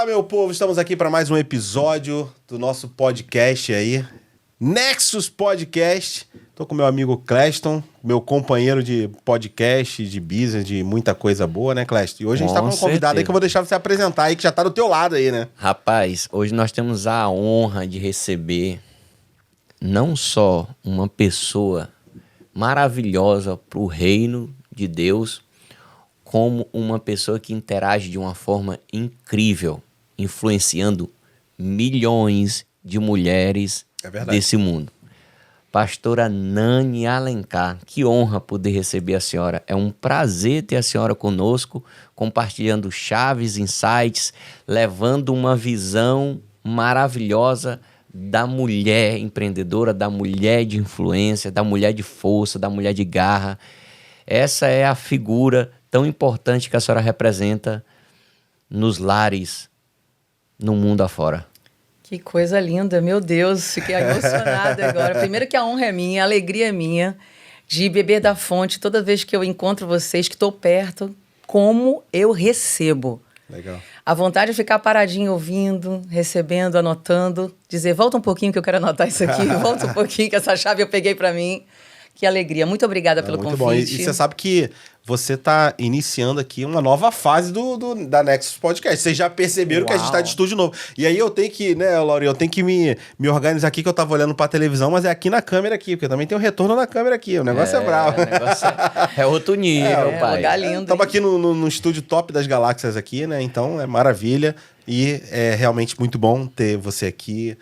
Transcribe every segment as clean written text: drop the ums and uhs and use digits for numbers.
Fala, meu povo, estamos aqui para mais um episódio do nosso podcast aí, Nexus Podcast. Tô com meu amigo Cleston, meu companheiro de podcast, de business, de muita coisa boa, né, Cleston? E hoje a gente tá com um convidado aí que eu vou deixar você apresentar aí, que já tá do teu lado aí, né? Rapaz, hoje nós temos a honra de receber não só uma pessoa maravilhosa pro reino de Deus, como uma pessoa que interage de uma forma incrível, influenciando milhões de mulheres desse mundo. Pastora Nani Alencar, que honra poder receber a senhora. É um prazer ter a senhora conosco, compartilhando chaves, insights, levando uma visão maravilhosa da mulher empreendedora, da mulher de influência, da mulher de força, da mulher de garra. Essa é a figura tão importante que a senhora representa nos lares, no mundo afora. Que coisa linda, meu Deus, fiquei emocionada agora. Primeiro que a honra é minha, a alegria é minha de beber da fonte toda vez que eu encontro vocês, que estou perto, como eu recebo. Legal. A vontade de ficar paradinho ouvindo, recebendo, anotando, dizer, volta um pouquinho que eu quero anotar isso aqui, volta um pouquinho que essa chave eu peguei para mim. Que alegria, muito obrigada pelo convite. Muito bom, e você sabe que você está iniciando aqui uma nova fase da Nexus Podcast. Vocês já perceberam que a gente está de estúdio novo. E aí eu tenho que, né, Lauri, eu tenho que me organizar aqui, que eu tava olhando pra televisão, mas é aqui na câmera aqui, porque também tem um retorno na câmera aqui. O negócio é bravo. O negócio é outro nível, pai. Um lugar lindo. Estamos aqui no estúdio top das galáxias aqui, né? Então é maravilha. E é realmente muito bom ter você aqui.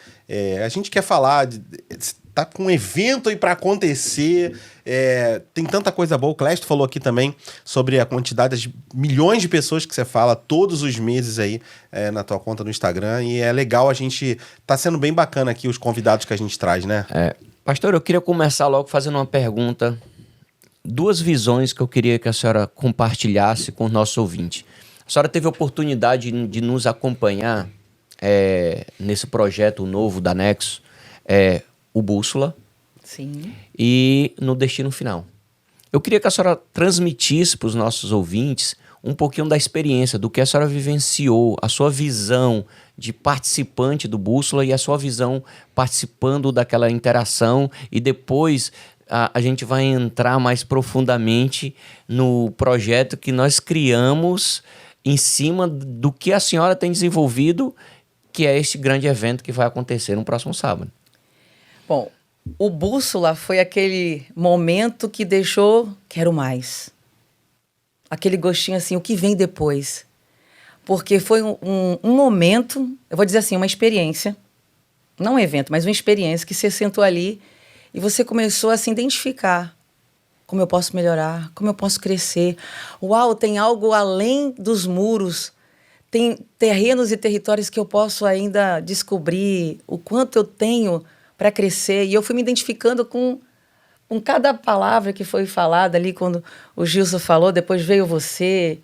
A gente quer falar tá com um evento aí para acontecer, tem tanta coisa boa. O Clesto falou aqui também sobre a quantidade de milhões de pessoas que você fala todos os meses aí na tua conta no Instagram, e é legal, a gente tá sendo bem bacana aqui os convidados que a gente traz, né? Pastor, eu queria começar logo fazendo uma pergunta, duas visões que eu queria que a senhora compartilhasse com o nosso ouvinte. A senhora teve a oportunidade de nos acompanhar nesse projeto novo da Nexus, o Bússola. Sim. E no Destino Final. Eu queria que a senhora transmitisse para os nossos ouvintes um pouquinho da experiência, do que a senhora vivenciou, a sua visão de participante do Bússola e a sua visão participando daquela interação, e depois a gente vai entrar mais profundamente no projeto que nós criamos em cima do que a senhora tem desenvolvido, que é este grande evento que vai acontecer no próximo sábado. Bom, o Bússola foi aquele momento que deixou, quero mais. Aquele gostinho assim, o que vem depois. Porque foi um momento, eu vou dizer assim, uma experiência, não um evento, mas uma experiência que você sentou ali e você começou a se identificar. Como eu posso melhorar, como eu posso crescer. Uau, tem algo além dos muros. Tem terrenos e territórios que eu posso ainda descobrir, o quanto eu tenho para crescer. E eu fui me identificando com cada palavra que foi falada ali, quando o Gilson falou, depois veio você,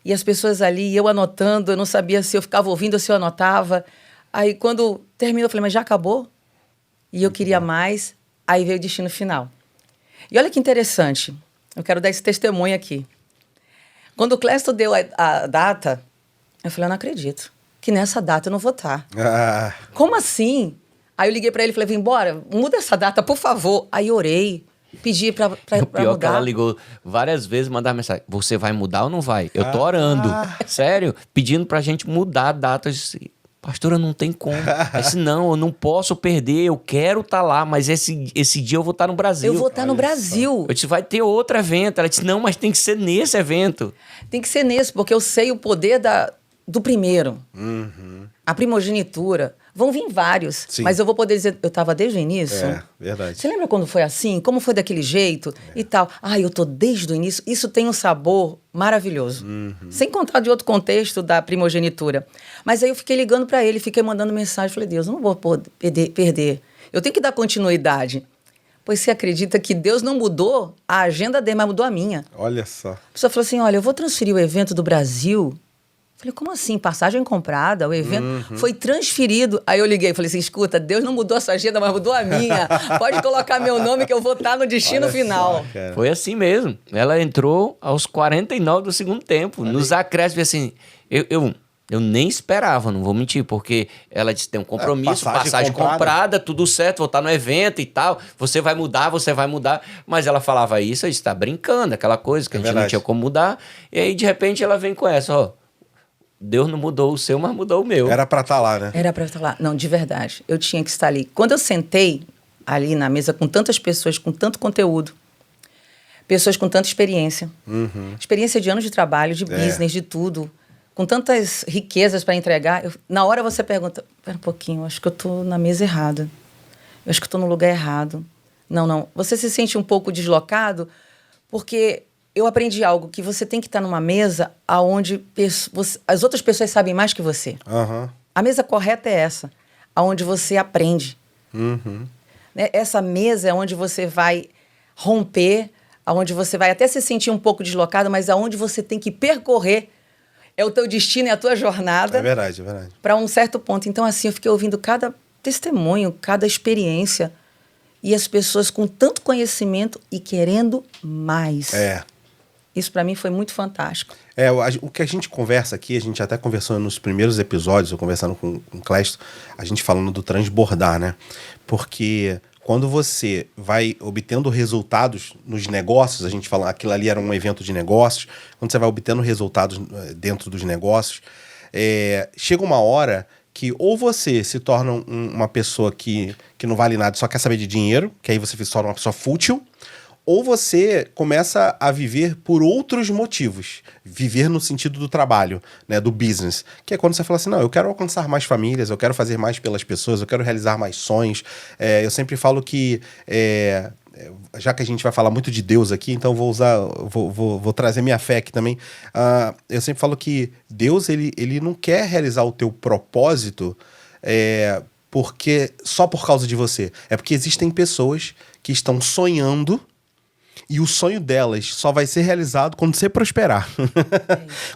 e as pessoas ali, eu anotando, eu não sabia se eu ficava ouvindo ou se eu anotava. Aí quando terminou, eu falei, mas já acabou? E eu queria mais, aí veio o Destino Final. E olha que interessante, eu quero dar esse testemunho aqui. Quando o Clesto deu a data, eu falei, eu não acredito que nessa data eu não vou estar. Como assim? Aí eu liguei pra ele e falei, vem embora, muda essa data, por favor. Aí orei, pedi pra O pior mudar. que ela ligou várias vezes, mandar mensagem, você vai mudar ou não vai? Eu tô orando, sério, pedindo pra gente mudar a data. Eu disse, pastora, não tem como. Eu disse, não, eu não posso perder, eu quero estar lá, mas esse dia eu vou estar no Brasil. Eu vou estar no Brasil. Eu disse, vai ter outro evento. Ela disse, não, mas tem que ser nesse evento. Tem que ser nesse, porque eu sei o poder do primeiro. Uhum. A primogenitura. Vão vir vários, Sim. mas eu vou poder dizer, eu estava desde o início. Verdade. Você lembra quando foi assim? Como foi daquele jeito e tal? Eu tô desde o início. Isso tem um sabor maravilhoso. Uhum. Sem contar de outro contexto da primogenitura. Mas aí eu fiquei ligando para ele, fiquei mandando mensagem. Falei, Deus, eu não vou perder. Eu tenho que dar continuidade. Pois você acredita que Deus não mudou a agenda dele, mas mudou a minha. Olha só. A pessoa falou assim, olha, eu vou transferir o evento do Brasil. Falei, como assim? Passagem comprada, o evento foi transferido. Aí eu liguei e falei assim, escuta, Deus não mudou a sua agenda, mas mudou a minha. Pode colocar meu nome que eu vou estar no Destino Final. Só, foi assim mesmo. Ela entrou aos 49 do segundo tempo. Nos acréscimos, assim, eu Eu nem esperava, não vou mentir, porque ela disse, tem um compromisso, passagem comprada. comprada, tudo certo, vou estar no evento e tal, você vai mudar. Mas ela falava isso, eu disse, tá brincando, aquela coisa que a gente não tinha como mudar. E aí, de repente, ela vem com essa, ó, Deus não mudou o seu, mas mudou o meu. Era pra estar lá, né? Era pra estar lá. Não, de verdade. Eu tinha que estar ali. Quando eu sentei ali na mesa com tantas pessoas, com tanto conteúdo, pessoas com tanta experiência, experiência de anos de trabalho, de business, de tudo, com tantas riquezas para entregar, na hora você pergunta, espera um pouquinho, eu acho que eu estou na mesa errada. Eu acho que eu estou no lugar errado. Não. Você se sente um pouco deslocado porque eu aprendi algo, que você tem que estar numa mesa onde as outras pessoas sabem mais que você. A mesa correta é essa, onde você aprende. Né? Essa mesa é onde você vai romper, onde você vai até se sentir um pouco deslocado, mas aonde você tem que percorrer é o teu destino, é a tua jornada. É verdade. Para um certo ponto. Então, assim, eu fiquei ouvindo cada testemunho, cada experiência. E as pessoas com tanto conhecimento e querendo mais. Isso, para mim, foi muito fantástico. O que a gente conversa aqui, a gente até conversou nos primeiros episódios, eu conversando com o Clésto, a gente falando do transbordar, né? Porque quando você vai obtendo resultados nos negócios, a gente fala, aquilo ali era um evento de negócios, quando você vai obtendo resultados dentro dos negócios, chega uma hora que ou você se torna uma pessoa que não vale nada, só quer saber de dinheiro, que aí você se torna uma pessoa fútil, ou você começa a viver por outros motivos. Viver no sentido do trabalho, né, do business. Que é quando você fala assim, não, eu quero alcançar mais famílias, eu quero fazer mais pelas pessoas, eu quero realizar mais sonhos. Eu sempre falo que, já que a gente vai falar muito de Deus aqui, então vou trazer minha fé aqui também. Eu sempre falo que Deus, ele não quer realizar o teu propósito só por causa de você. É porque existem pessoas que estão sonhando e o sonho delas só vai ser realizado quando você prosperar.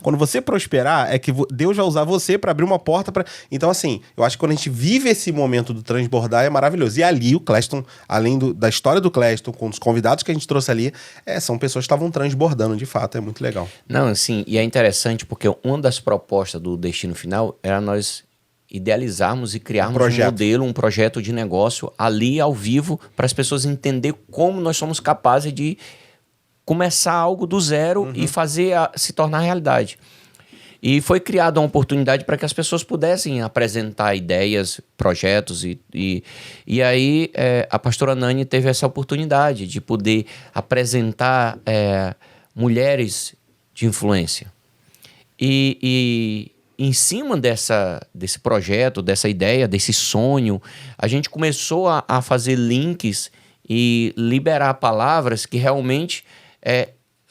Quando você prosperar, é que Deus vai usar você para abrir uma porta para. Então, assim, eu acho que quando a gente vive esse momento do transbordar é maravilhoso. E ali, o Cleston, além da história do Cleston, com os convidados que a gente trouxe ali, são pessoas que estavam transbordando de fato. É muito legal. Não, assim, e é interessante porque uma das propostas do Destino Final era nós idealizarmos e criarmos um modelo, um projeto de negócio ali ao vivo para as pessoas entenderem como nós somos capazes de começar algo do zero e fazer se tornar realidade. E foi criada uma oportunidade para que as pessoas pudessem apresentar ideias, projetos e aí a pastora Nani teve essa oportunidade de poder apresentar mulheres de influência. E em cima desse projeto, dessa ideia, desse sonho, a gente começou a fazer links e liberar palavras que realmente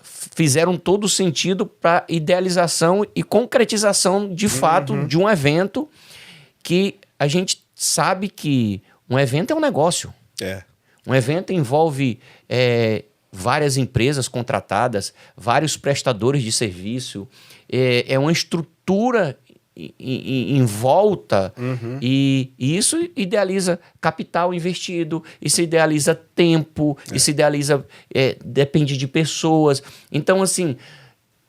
fizeram todo sentido para idealização e concretização de fato de um evento que a gente sabe que um evento é um negócio. Um evento envolve várias empresas contratadas, vários prestadores de serviço, é uma estrutura em volta e isso idealiza capital investido, isso idealiza tempo, isso idealiza, depende de pessoas. Então, assim,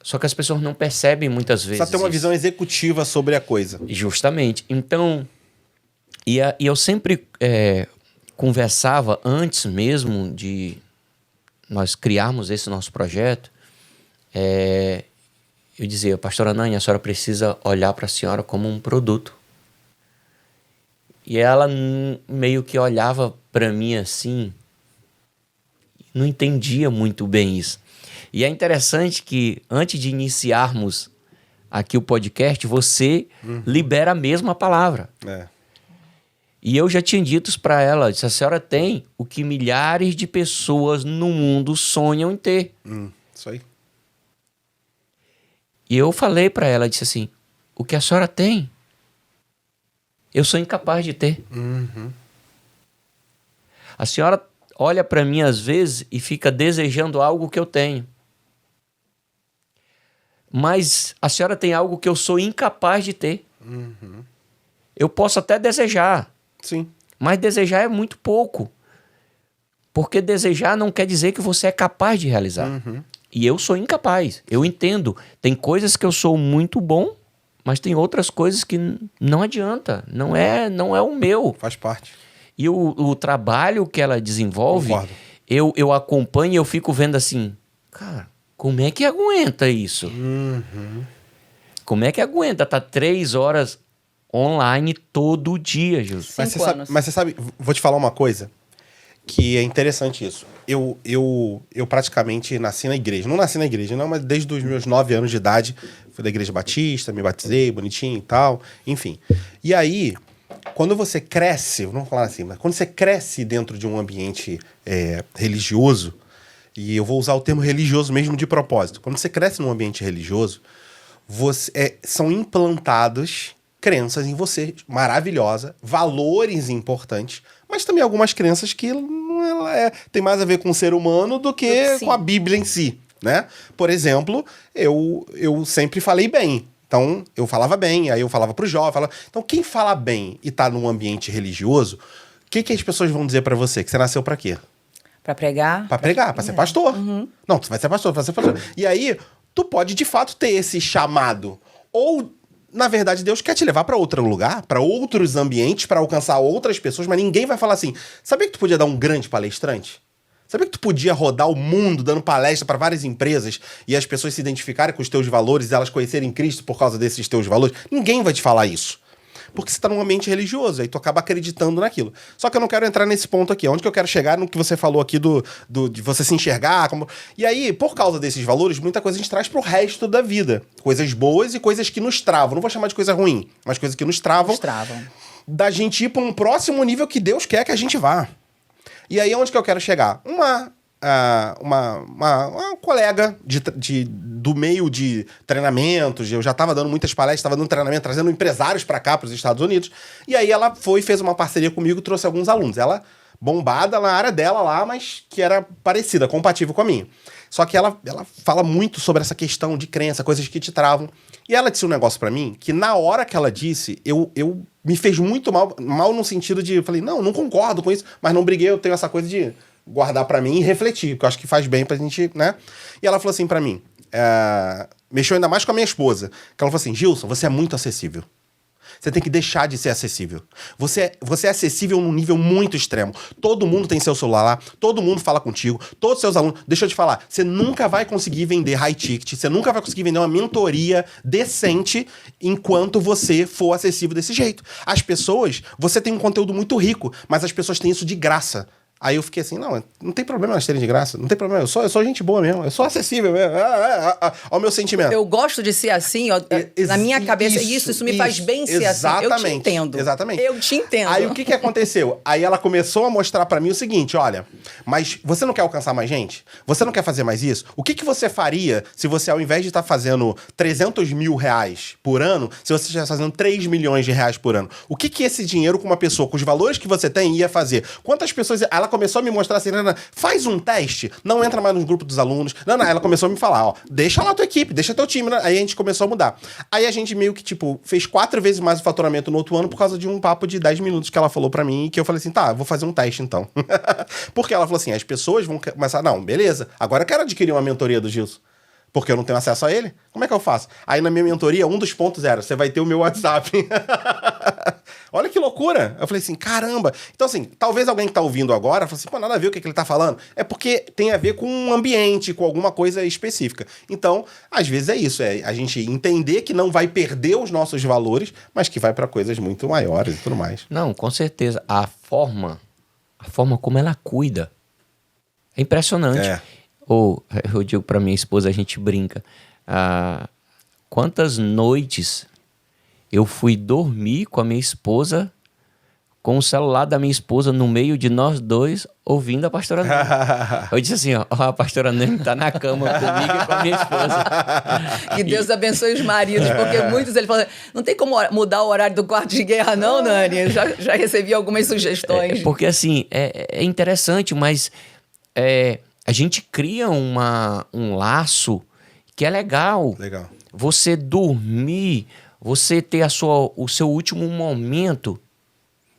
só que as pessoas não percebem muitas vezes. Só tem uma visão executiva sobre a coisa. Justamente. Então, e eu sempre conversava antes mesmo de nós criarmos esse nosso projeto, eu dizia, pastora Nani, a senhora precisa olhar para a senhora como um produto. E ela meio que olhava para mim assim, não entendia muito bem isso. E é interessante que antes de iniciarmos aqui o podcast, você libera a mesma palavra. E eu já tinha dito para ela, disse, a senhora tem o que milhares de pessoas no mundo sonham em ter. Isso aí. E eu falei para ela, disse assim, o que a senhora tem, eu sou incapaz de ter. A senhora olha para mim às vezes e fica desejando algo que eu tenho. Mas a senhora tem algo que eu sou incapaz de ter. Eu posso até desejar. Sim. Mas desejar é muito pouco. Porque desejar não quer dizer que você é capaz de realizar. E eu sou incapaz. Eu entendo. Tem coisas que eu sou muito bom, mas tem outras coisas que não adianta. Não é o meu. Faz parte. E o trabalho que ela desenvolve, Concordo. eu acompanho e eu fico vendo assim, cara, como é que aguenta isso? Como é que aguenta? Tá 3 horas online todo dia, Gilson. Mas 5 anos. mas você sabe, vou te falar uma coisa que é interessante isso. Eu praticamente nasci na igreja. Não nasci na igreja, não, mas desde os meus 9 anos de idade, fui da igreja batista, me batizei, bonitinho e tal, enfim. E aí, quando você cresce, vamos falar assim, mas quando você cresce dentro de um ambiente religioso, e eu vou usar o termo religioso mesmo de propósito, quando você cresce num ambiente religioso, são implantados crenças em você maravilhosa, valores importantes, mas também algumas crenças que tem mais a ver com o ser humano do que Sim. com a Bíblia em si, né? Por exemplo, eu sempre falei bem. Então, eu falava bem, aí eu falava pro jovem. Então, quem fala bem e tá num ambiente religioso, o que as pessoas vão dizer pra você? Que você nasceu pra quê? Pra pregar? Pra pregar, pra ser pastor. Não, tu vai ser pastor, tu vai ser pastor. E aí, tu pode de fato ter esse chamado. Ou, na verdade, Deus quer te levar pra outro lugar, pra outros ambientes, pra alcançar outras pessoas, mas ninguém vai falar assim: sabia que tu podia dar um grande palestrante? Sabia que tu podia rodar o mundo dando palestra para várias empresas e as pessoas se identificarem com os teus valores e elas conhecerem Cristo por causa desses teus valores? Ninguém vai te falar isso. Porque você está num ambiente religioso, aí tu acaba acreditando naquilo. Só que eu não quero entrar nesse ponto aqui. Onde que eu quero chegar no que você falou aqui de você se enxergar. E aí, por causa desses valores, muita coisa a gente traz pro resto da vida. Coisas boas e coisas que nos travam. Não vou chamar de coisa ruim, mas coisas que nos travam. Da gente ir para um próximo nível que Deus quer que a gente vá. E aí, onde que eu quero chegar? Uma colega do meio de treinamentos, eu já estava dando muitas palestras, estava dando treinamento, trazendo empresários para cá, para os Estados Unidos, e aí ela fez uma parceria comigo, trouxe alguns alunos. Ela bombada na área dela lá, mas que era parecida, compatível com a minha. Só que ela fala muito sobre essa questão de crença, coisas que te travam. E ela disse um negócio pra mim, que na hora que ela disse, eu me fez muito mal no sentido de, eu falei, não concordo com isso, mas não briguei, eu tenho essa coisa de guardar pra mim e refletir, porque eu acho que faz bem pra gente, né? E ela falou assim pra mim, mexeu ainda mais com a minha esposa, que ela falou assim: Gilson, você é muito acessível. Você tem que deixar de ser acessível. Você é acessível num nível muito extremo. Todo mundo tem seu celular lá, todo mundo fala contigo, todos os seus alunos. Deixa eu te falar, você nunca vai conseguir vender high ticket, você nunca vai conseguir vender uma mentoria decente enquanto você for acessível desse jeito. As pessoas, você tem um conteúdo muito rico, mas as pessoas têm isso de graça. Aí eu fiquei assim, não tem problema elas terem de graça, não tem problema, eu sou gente boa mesmo, eu sou acessível mesmo, olha o meu sentimento. Eu gosto de ser assim, ó, na minha cabeça, isso me faz bem ser assim, eu te entendo. Exatamente. Eu te entendo. Aí o que aconteceu? Aí ela começou a mostrar pra mim o seguinte, olha, mas você não quer alcançar mais gente? Você não quer fazer mais isso? O que você faria se você, ao invés de estar fazendo 300 mil reais por ano, se você estivesse fazendo 3 milhões de reais por ano? O que esse dinheiro com uma pessoa, com os valores que você tem, ia fazer? Quantas pessoas... Ela começou a me mostrar assim, Nana, faz um teste, não entra mais no grupo dos alunos. Nana, ela começou a me falar, deixa lá a tua equipe, deixa teu time. Né? Aí a gente começou a mudar. Aí a gente meio que, fez 4 vezes mais o faturamento no outro ano por causa de um papo de 10 minutos que ela falou pra mim e que eu falei assim, tá, vou fazer um teste então. Porque ela falou assim, as pessoas vão começar, não, beleza, agora eu quero adquirir uma mentoria do Gilson. Porque eu não tenho acesso a ele? Como é que eu faço? Aí na minha mentoria, um dos pontos era, você vai ter o meu WhatsApp. Olha que loucura. Eu falei assim, caramba. Então assim, talvez alguém que tá ouvindo agora, fale assim, pô, nada a ver o que ele tá falando. É porque tem a ver com um ambiente, com alguma coisa específica. Então, às vezes é isso, é a gente entender que não vai perder os nossos valores, mas que vai para coisas muito maiores e tudo mais. Não, com certeza. A forma como ela cuida é impressionante. Ou, eu digo pra minha esposa, a gente brinca. Quantas noites eu fui dormir com a minha esposa, com o celular da minha esposa no meio de nós dois, ouvindo a pastora Neme. Eu disse assim, a pastora Neme tá na cama comigo e com a minha esposa. Que Deus abençoe os maridos, porque muitos ele falam, não tem como mudar o horário do quarto de guerra não, Nani? Eu já recebi algumas sugestões. Porque assim, é interessante, mas... a gente cria um laço que é legal. Legal. Você dormir, você ter o seu último momento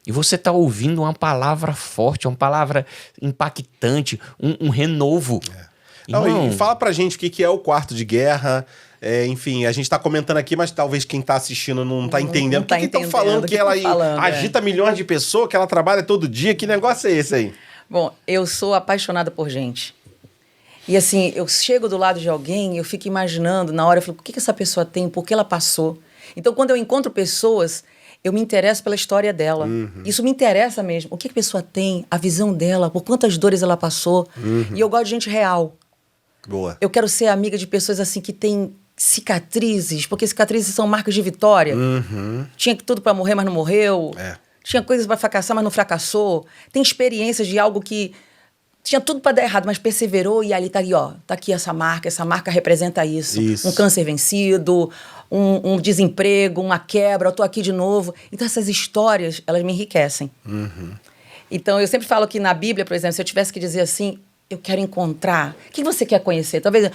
e você tá ouvindo uma palavra forte, uma palavra impactante, um renovo. Não, e fala pra gente o que é o quarto de guerra, Enfim, a gente tá comentando aqui, mas talvez quem tá assistindo não tá entendendo. Não tá O que estão entendendo falando o que ela falando, agita milhões de pessoas, que ela trabalha todo dia? Que negócio é esse aí? Bom, eu sou apaixonada por gente. E assim, eu chego do lado de alguém, eu fico imaginando na hora, eu falo, o que essa pessoa tem, por que ela passou? Então, quando eu encontro pessoas, eu me interesso pela história dela. Isso me interessa mesmo. O que a pessoa tem, a visão dela, por quantas dores ela passou. E eu gosto de gente real. Boa. Eu quero ser amiga de pessoas assim que têm cicatrizes, porque cicatrizes são marcas de vitória. Tinha tudo para morrer, mas não morreu. Tinha coisas para fracassar, mas não fracassou. Tem experiências de algo que tinha tudo para dar errado, mas perseverou e ali tá aí, ó. Tá aqui essa marca representa isso. Um câncer vencido, um desemprego, uma quebra, eu tô aqui de novo. Então essas histórias, elas me enriquecem. Então eu sempre falo que na Bíblia, por exemplo, se eu tivesse que dizer assim, eu quero encontrar. O que você quer conhecer? Talvez,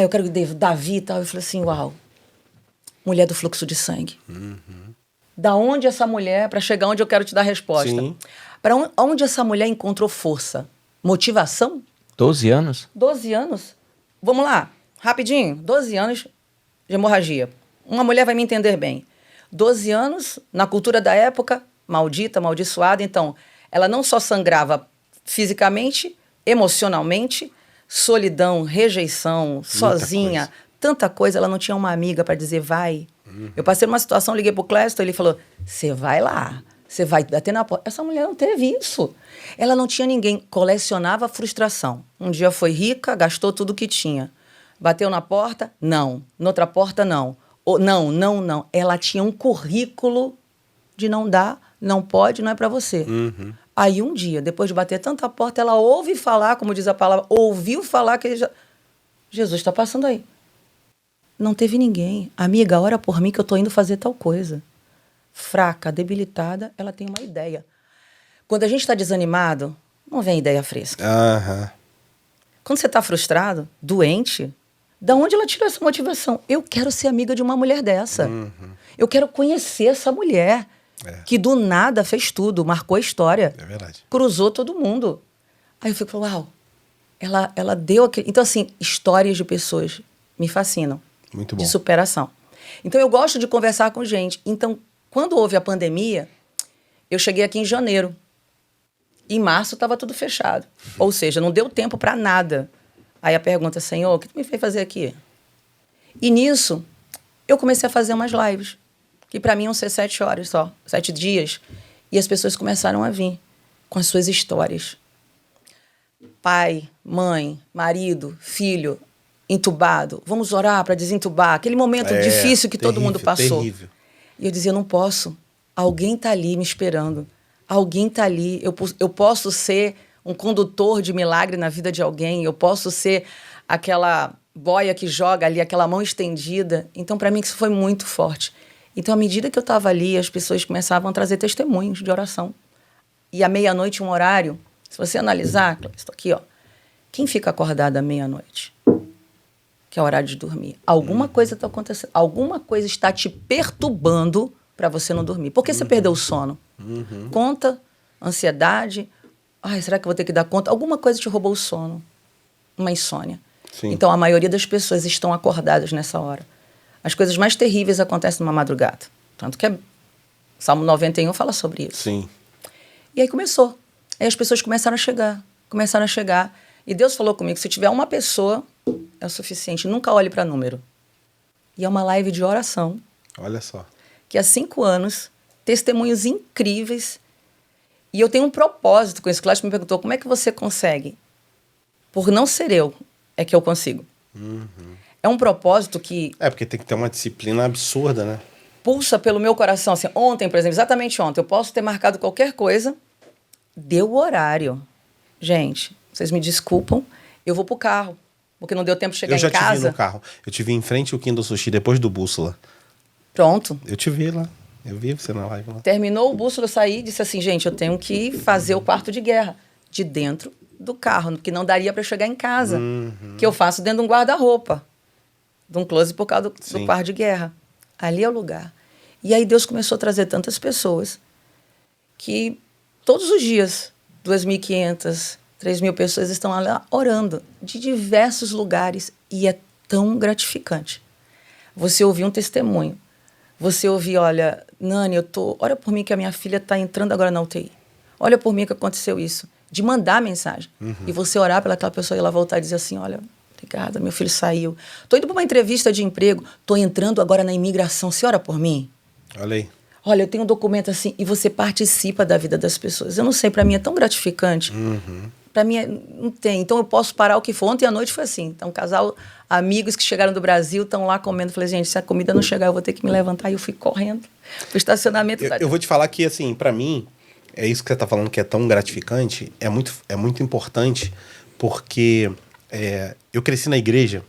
eu quero Davi e tal. Eu falei assim, uau, mulher do fluxo de sangue. Da onde essa mulher, para chegar onde eu quero te dar a resposta? Sim. Para onde essa mulher encontrou força? Motivação? 12 anos? 12 anos. Vamos lá, rapidinho. 12 anos de hemorragia. Uma mulher vai me entender bem. 12 anos, na cultura da época, maldita, amaldiçoada. Então, ela não só sangrava fisicamente, emocionalmente, solidão, rejeição, sozinha, tanta coisa. Ela não tinha uma amiga para dizer, vai. Eu passei numa situação, liguei pro Clésto, ele falou, você vai lá. Você vai bater na porta. Essa mulher não teve isso. Ela não tinha ninguém. Colecionava frustração. Um dia foi rica, gastou tudo que tinha. Bateu na porta? Não. Noutra porta, não. Não. Ela tinha um currículo de não dá, não pode, não é para você. Aí um dia, depois de bater tanta porta, ela ouve falar, como diz a palavra, ouviu falar que Jesus está passando aí. Não teve ninguém. Amiga, ora por mim que eu tô indo fazer tal coisa. Fraca, debilitada, ela tem uma ideia. Quando a gente está desanimado, não vem ideia fresca. Quando você está frustrado, doente, da onde ela tirou essa motivação? Eu quero ser amiga de uma mulher dessa. Eu quero conhecer essa mulher que do nada fez tudo, marcou a história. É verdade. Cruzou todo mundo. Aí eu fico, uau, ela deu aquele... Então, assim, histórias de pessoas me fascinam. Muito bom. De superação. Então, eu gosto de conversar com gente. Então, quando houve a pandemia, eu cheguei aqui em janeiro. Em março estava tudo fechado. Ou seja, não deu tempo para nada. Aí a pergunta, Senhor, o que tu me fez fazer aqui? E nisso, eu comecei a fazer umas lives. Que para mim iam ser 7 horas só, 7 dias. E as pessoas começaram a vir com as suas histórias. Pai, mãe, marido, filho, entubado. Vamos orar para desentubar. Aquele momento difícil que todo mundo passou. Terrível. E eu dizia, não posso. Alguém está ali me esperando. Alguém está ali. Eu posso ser um condutor de milagre na vida de alguém. Eu posso ser aquela boia que joga ali, aquela mão estendida. Então, para mim, isso foi muito forte. Então, à medida que eu estava ali, as pessoas começavam a trazer testemunhos de oração. E à meia-noite, um horário, se você analisar, estou aqui, ó. Quem fica acordado à meia-noite? Que é o horário de dormir. Alguma coisa está acontecendo. Alguma coisa está te perturbando para você não dormir. Por que você perdeu o sono? Conta, ansiedade. Ai, será que eu vou ter que dar conta? Alguma coisa te roubou o sono. Uma insônia. Sim. Então, a maioria das pessoas estão acordadas nessa hora. As coisas mais terríveis acontecem numa madrugada. Tanto que Salmo 91 fala sobre isso. Sim. E aí começou. Aí as pessoas começaram a chegar. E Deus falou comigo, se tiver uma pessoa, é o suficiente. Nunca olhe para número. E é uma live de oração. Olha só. Que há 5 anos, testemunhos incríveis. E eu tenho um propósito com isso. O Cláudio me perguntou, como é que você consegue? Por não ser eu, é que eu consigo. É um propósito que... Porque tem que ter uma disciplina absurda, né? Pulsa pelo meu coração. Assim, ontem, por exemplo, exatamente ontem, eu posso ter marcado qualquer coisa, deu o horário. Gente, vocês me desculpam, eu vou pro carro, porque não deu tempo de chegar em casa. Eu já te vi no carro. Eu te vi em frente ao Kindle Sushi, depois do Bússola. Pronto. Eu te vi lá. Eu vi você na live lá. Terminou o Bússola, eu saí e disse assim, gente, eu tenho que fazer o quarto de guerra de dentro do carro, que não daria para chegar em casa. Que eu faço dentro de um guarda-roupa, de um closet por causa do quarto de guerra. Ali é o lugar. E aí Deus começou a trazer tantas pessoas que todos os dias, 2.500, 3.000 pessoas estão lá orando de diversos lugares e é tão gratificante. Você ouvir um testemunho. Você ouvir, olha, Nani, olha por mim que a minha filha está entrando agora na UTI. Olha por mim que aconteceu isso. De mandar mensagem. E você orar pelaquela pessoa e ela voltar e dizer assim, olha, obrigada, meu filho saiu. Tô indo para uma entrevista de emprego, tô entrando agora na imigração, você ora por mim? Olha aí. Olha, eu tenho um documento assim, e você participa da vida das pessoas. Eu não sei, para mim é tão gratificante. Para mim, não tem. Então, eu posso parar o que for. Ontem à noite foi assim. Então, um casal, amigos que chegaram do Brasil, estão lá comendo. Falei, gente, se a comida não chegar, eu vou ter que me levantar. E eu fui correndo pro estacionamento. Eu vou te falar que, assim, para mim, é isso que você tá falando que é tão gratificante. É muito importante, porque eu cresci na igreja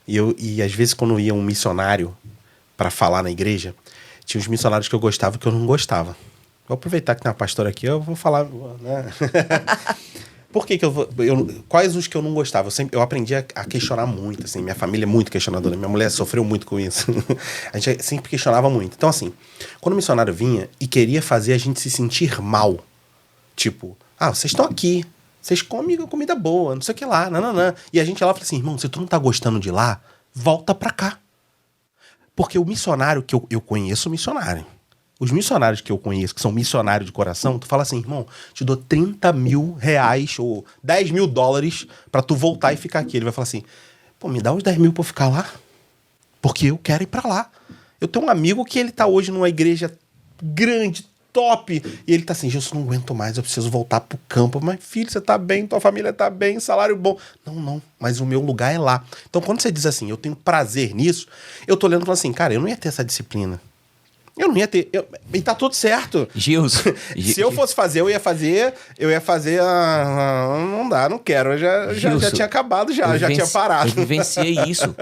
e às vezes, quando ia um missionário para falar na igreja, tinha uns missionários que eu gostava e que eu não gostava. Vou aproveitar que tem uma pastora aqui, eu vou falar, né? Por que quais os que eu não gostava? Eu aprendi a questionar muito, assim. Minha família é muito questionadora. Minha mulher sofreu muito com isso. A gente sempre questionava muito. Então, assim, quando o missionário vinha e queria fazer a gente se sentir mal, tipo, vocês estão aqui, vocês comem comida boa, não sei o que lá, nananã. E a gente ia lá e falava assim, irmão, se tu não tá gostando de lá, volta pra cá. Porque o missionário que eu conheço, missionário. Os missionários que eu conheço, que são missionários de coração, tu fala assim, irmão, te dou 30 mil reais ou 10 mil dólares pra tu voltar e ficar aqui. Ele vai falar assim, pô, me dá os 10 mil pra eu ficar lá, porque eu quero ir pra lá. Eu tenho um amigo que ele tá hoje numa igreja grande, top, e ele tá assim, Gilson, não aguento mais, eu preciso voltar pro campo. Mas filho, você tá bem, tua família tá bem, salário bom. Não, mas o meu lugar é lá. Então quando você diz assim, eu tenho prazer nisso, eu tô olhando e falando assim, cara, eu não ia ter essa disciplina. Eu não ia ter. E tá tudo certo. Gilson. Se eu fosse fazer, eu ia fazer. Não dá, não quero. Eu já tinha acabado, já tinha parado. Eu vivenciei isso.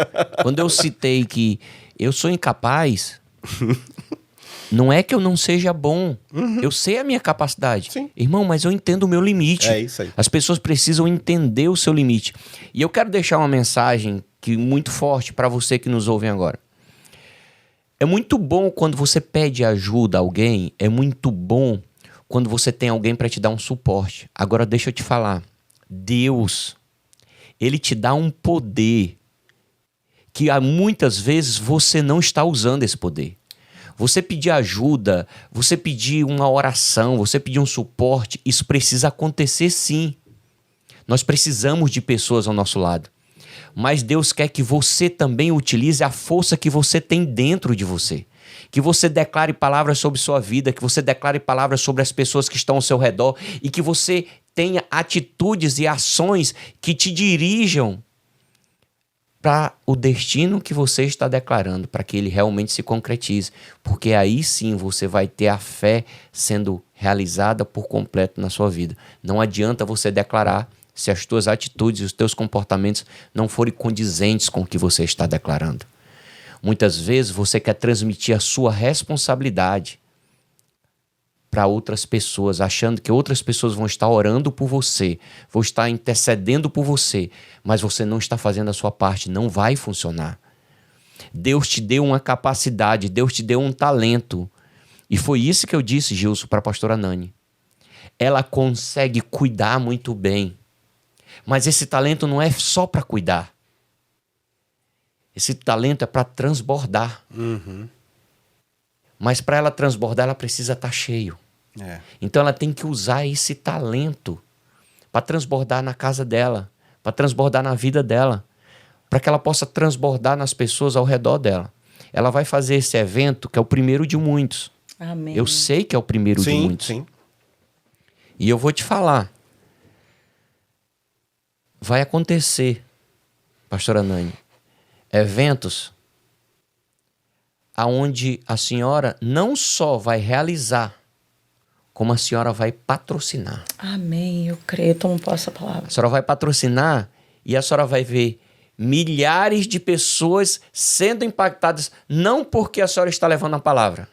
Quando eu citei que eu sou incapaz, não é que eu não seja bom. Eu sei a minha capacidade. Sim. Irmão, mas eu entendo o meu limite. É isso aí. As pessoas precisam entender o seu limite. E eu quero deixar uma mensagem muito forte para você que nos ouve agora. É muito bom quando você pede ajuda a alguém, é muito bom quando você tem alguém para te dar um suporte. Agora deixa eu te falar, Deus, Ele te dá um poder que muitas vezes você não está usando esse poder. Você pedir ajuda, você pedir uma oração, você pedir um suporte, isso precisa acontecer sim. Nós precisamos de pessoas ao nosso lado. Mas Deus quer que você também utilize a força que você tem dentro de você. Que você declare palavras sobre sua vida, que você declare palavras sobre as pessoas que estão ao seu redor e que você tenha atitudes e ações que te dirijam para o destino que você está declarando, para que ele realmente se concretize. Porque aí sim você vai ter a fé sendo realizada por completo na sua vida. Não adianta você declarar se as tuas atitudes e os teus comportamentos não forem condizentes com o que você está declarando. Muitas vezes você quer transmitir a sua responsabilidade para outras pessoas, achando que outras pessoas vão estar orando por você, vão estar intercedendo por você, mas você não está fazendo a sua parte, não vai funcionar. Deus te deu uma capacidade, Deus te deu um talento. E foi isso que eu disse, Gilson, para a pastora Nani. Ela consegue cuidar muito bem. Mas esse talento não é só para cuidar. Esse talento é para transbordar. Mas para ela transbordar, ela precisa estar cheio. Então ela tem que usar esse talento para transbordar na casa dela, para transbordar na vida dela, para que ela possa transbordar nas pessoas ao redor dela. Ela vai fazer esse evento que é o primeiro de muitos. Amém. Eu sei que é o primeiro de muitos. Sim. E eu vou te falar. Vai acontecer, pastora Nani, eventos aonde a senhora não só vai realizar, como a senhora vai patrocinar. Amém, eu creio, tomo posse da palavra. A senhora vai patrocinar e a senhora vai ver milhares de pessoas sendo impactadas, não porque a senhora está levando a palavra,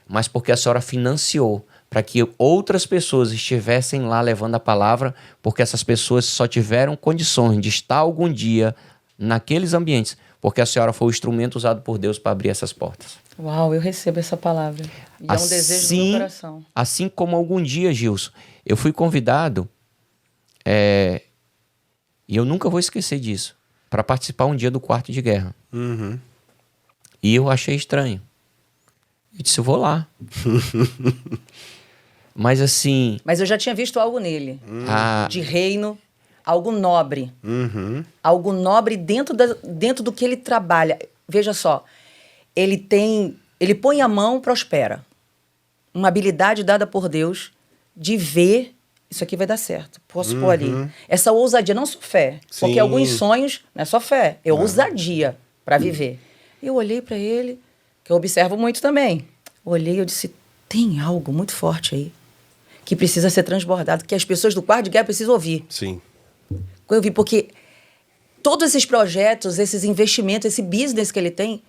mas porque a senhora financiou para que outras pessoas estivessem lá levando a palavra, porque essas pessoas só tiveram condições de estar algum dia naqueles ambientes, porque a senhora foi o instrumento usado por Deus para abrir essas portas. Uau, eu recebo essa palavra. E é um desejo do meu coração. Assim como algum dia, Gilson, eu fui convidado, e eu nunca vou esquecer disso, para participar um dia do Quarto de Guerra. E eu achei estranho. Eu disse, eu vou lá. Mas assim... Mas eu já tinha visto algo nele. a- De reino, algo nobre. Uhum. Algo nobre dentro do que ele trabalha. Veja só, ele põe a mão, prospera. Uma habilidade dada por Deus de ver, isso aqui vai dar certo. Posso pôr ali. Essa ousadia, não só fé. Porque Sim. alguns sonhos não é só fé, é ousadia para viver. Eu olhei para ele, que eu observo muito também. Olhei e eu disse, tem algo muito forte aí, que precisa ser transbordado, que as pessoas do quarto de guerra precisam ouvir. Sim. Eu vi, porque todos esses projetos, esses investimentos, esse business que ele tem,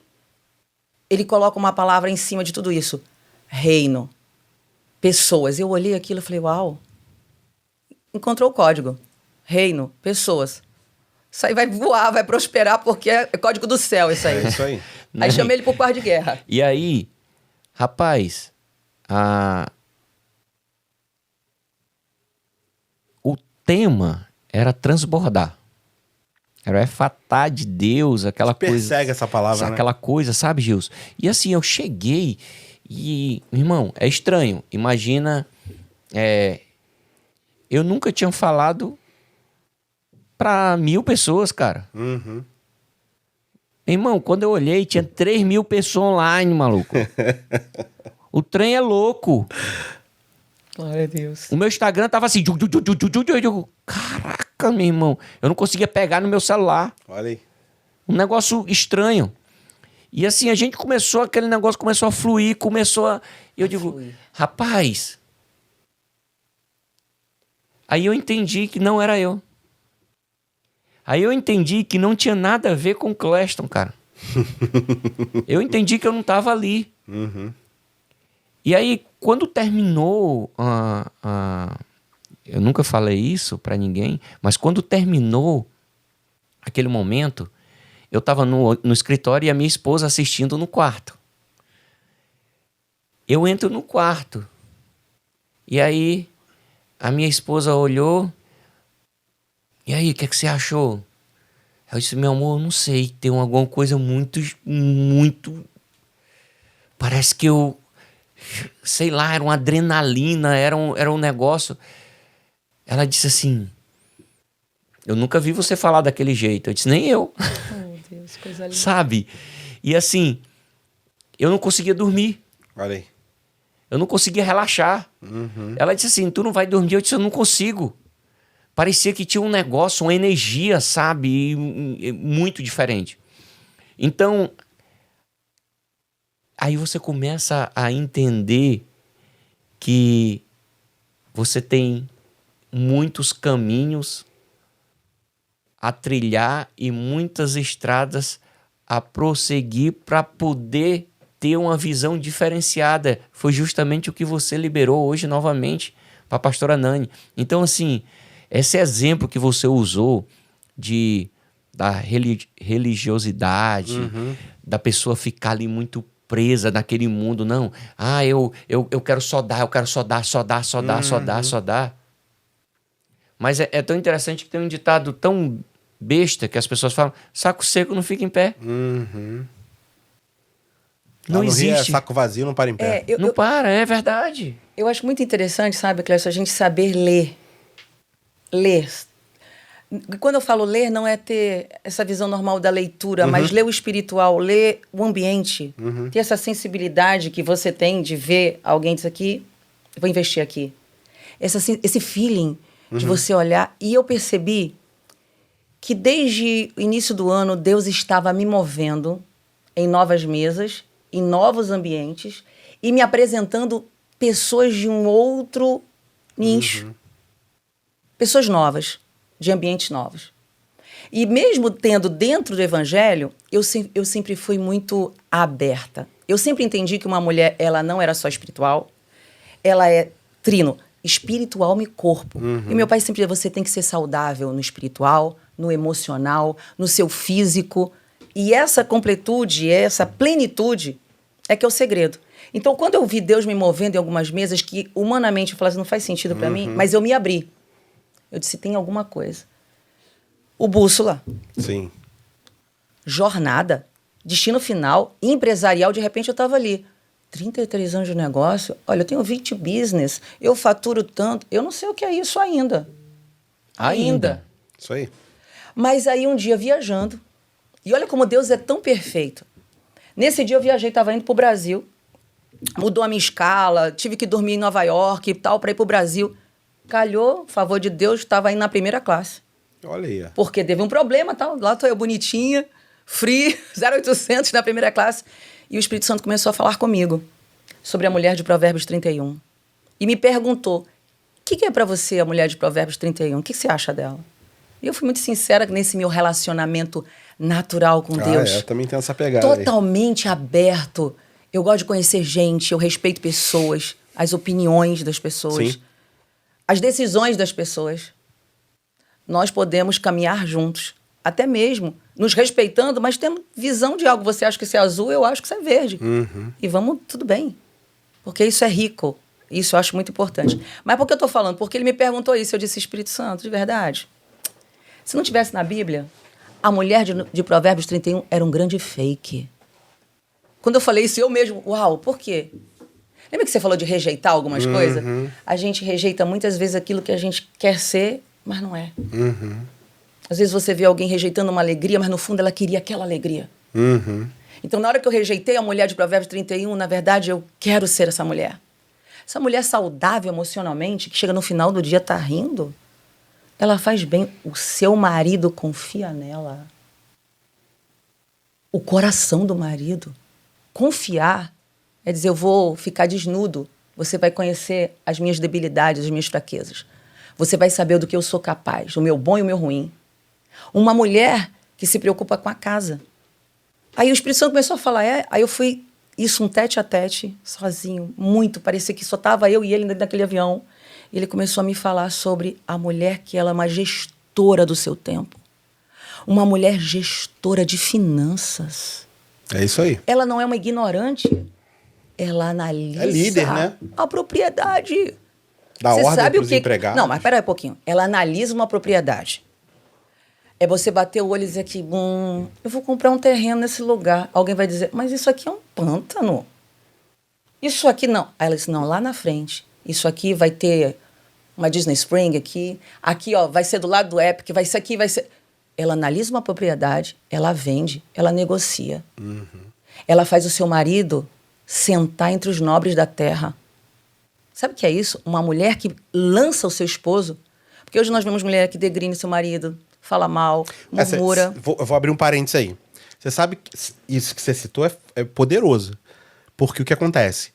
ele coloca uma palavra em cima de tudo isso. Reino. Pessoas. Eu olhei aquilo e falei, uau. Encontrou o código. Reino. Pessoas. Isso aí vai voar, vai prosperar, porque é código do céu isso aí. É isso aí. Aí chamei ele pro quarto de guerra. E aí, rapaz, o tema era transbordar. Era o efatá de Deus, aquela coisa... Persegue essa palavra, né? Aquela coisa, sabe, Gilson? E assim, eu cheguei e... Irmão, é estranho. Imagina... eu nunca tinha falado pra 1.000 pessoas, cara. Uhum. Irmão, quando eu olhei, tinha 3.000 pessoas online, maluco. O trem é louco. Glória a Deus. O meu Instagram tava assim... Caraca, meu irmão. Eu não conseguia pegar no meu celular. Olha aí. Um negócio estranho. E assim, a gente começou... Aquele negócio começou a fluir, começou a... Eu digo, fluir. rapaz... Aí eu entendi que não era eu. Aí eu entendi que não tinha nada a ver com o Cleston, cara. Eu entendi que eu não tava ali. Uhum. E aí, quando terminou... eu nunca falei isso pra ninguém, mas quando terminou aquele momento, eu tava no escritório e a minha esposa assistindo no quarto. Eu entro no quarto. E aí, a minha esposa olhou. E aí, o que é que você achou? Eu disse, meu amor, eu não sei. Tem alguma coisa muito... Parece que eu... Sei lá, era uma adrenalina, era um negócio... Ela disse assim... Eu nunca vi você falar daquele jeito. Eu disse, nem eu. Oh, Deus, coisa linda. Sabe? E assim... Eu não conseguia dormir. Olha aí. Eu não conseguia relaxar. Uhum. Ela disse assim, tu não vai dormir? Eu disse, eu não consigo. Parecia que tinha um negócio, uma energia, sabe? E muito diferente. Então... Aí você começa a entender que você tem muitos caminhos a trilhar e muitas estradas a prosseguir para poder ter uma visão diferenciada. Foi justamente o que você liberou hoje novamente para a pastora Nani. Então, assim, esse exemplo que você usou da religiosidade, da pessoa ficar ali muito presa naquele mundo, não. Eu quero só dar, eu quero só dar. Mas é tão interessante que tem um ditado tão besta que as pessoas falam, saco seco não fica em pé. Uhum. Não Lá no Rio existe. saco vazio, não para em pé. Não para, é verdade. Eu acho muito interessante, sabe, Clécio, a gente saber ler. Ler. Quando eu falo ler, não é ter essa visão normal da leitura, mas ler o espiritual, ler o ambiente, ter essa sensibilidade que você tem de ver alguém diz aqui, vou investir aqui. Esse feeling de você olhar. E eu percebi que desde o início do ano, Deus estava me movendo em novas mesas, em novos ambientes, e me apresentando pessoas de um outro nicho. Pessoas novas, de ambientes novos. E mesmo tendo dentro do evangelho, eu sempre fui muito aberta. Eu sempre entendi que uma mulher, ela não era só espiritual, ela é trino, espiritual e corpo. E meu pai sempre dizia, você tem que ser saudável no espiritual, no emocional, no seu físico. E essa completude, essa plenitude é que é o segredo. Então, quando eu vi Deus me movendo em algumas mesas que humanamente eu falava assim, não faz sentido para mim, mas eu me abri. Eu disse, tem alguma coisa. O bússola. Sim. Jornada. destino final, empresarial, de repente eu estava ali. 33 anos de negócio, olha, eu tenho 20 business, eu faturo tanto, eu não sei o que é isso ainda. Ainda. Isso aí. Mas aí um dia viajando, e olha como Deus é tão perfeito. Nesse dia eu viajei, estava indo para o Brasil, mudou a minha escala, tive que dormir em Nova York e tal, para ir para o Brasil. Calhou, favor de Deus, estava indo na primeira classe. Olha aí. Porque teve um problema, tal. Lá estou eu bonitinha, free, 0800 na primeira classe. E o Espírito Santo começou a falar comigo sobre a mulher de Provérbios 31. E me perguntou, o que é para você a mulher de Provérbios 31? O que você acha dela? E eu fui muito sincera nesse meu relacionamento natural com Deus. Eu também tenho essa pegada totalmente aberto. Eu gosto de conhecer gente, eu respeito pessoas, as opiniões das pessoas, Sim. as decisões das pessoas. Nós podemos caminhar juntos, até mesmo nos respeitando, mas tendo visão de algo. Você acha que isso é azul, eu acho que isso é verde. E vamos, tudo bem. Porque isso é rico. Isso eu acho muito importante. Mas por que eu estou falando? Porque ele me perguntou isso. Eu disse, Espírito Santo, de verdade. Se não tivesse na Bíblia, a mulher de Provérbios 31 era um grande fake. Quando eu falei isso, eu mesmo, uau, por quê? Lembra que você falou de rejeitar algumas coisas? A gente rejeita muitas vezes aquilo que a gente quer ser, mas não é. Às vezes você vê alguém rejeitando uma alegria, mas no fundo ela queria aquela alegria. Então, na hora que eu rejeitei a mulher de Provérbios 31, na verdade, eu quero ser essa mulher. Essa mulher saudável emocionalmente, que chega no final do dia tá rindo, ela faz bem. O seu marido confia nela. O coração do marido. Confiar é dizer, eu vou ficar desnudo. Você vai conhecer as minhas debilidades, as minhas fraquezas. Você vai saber do que eu sou capaz, o meu bom e o meu ruim. Uma mulher que se preocupa com a casa. Aí o Espírito Santo começou a falar, aí eu fui, isso um tete a tete, sozinho, muito, parecia que só estava eu e ele dentro daquele avião. Ele começou a me falar sobre a mulher que ela é uma gestora do seu tempo. Uma mulher gestora de finanças. É isso aí. Ela não é uma ignorante, ela analisa É líder, né? a propriedade. Dá Você ordem sabe pros empregados. Não, mas pera aí um pouquinho. Ela analisa uma propriedade. É você bater o olho e dizer aqui, eu vou comprar um terreno nesse lugar. Alguém vai dizer, mas isso aqui é um pântano. Isso aqui não. Aí ela disse, não, lá na frente. Isso aqui vai ter uma Disney Spring aqui. Aqui, ó, vai ser do lado do Epic, vai ser aqui, vai ser... Ela analisa uma propriedade, ela vende, ela negocia. Ela faz o seu marido sentar entre os nobres da terra. Sabe o que é isso? Uma mulher que lança o seu esposo. Porque hoje nós vemos mulher que degrine seu marido, fala mal, murmura. Eu vou abrir um parênteses aí. Você sabe que isso que você citou é poderoso. Porque o que acontece?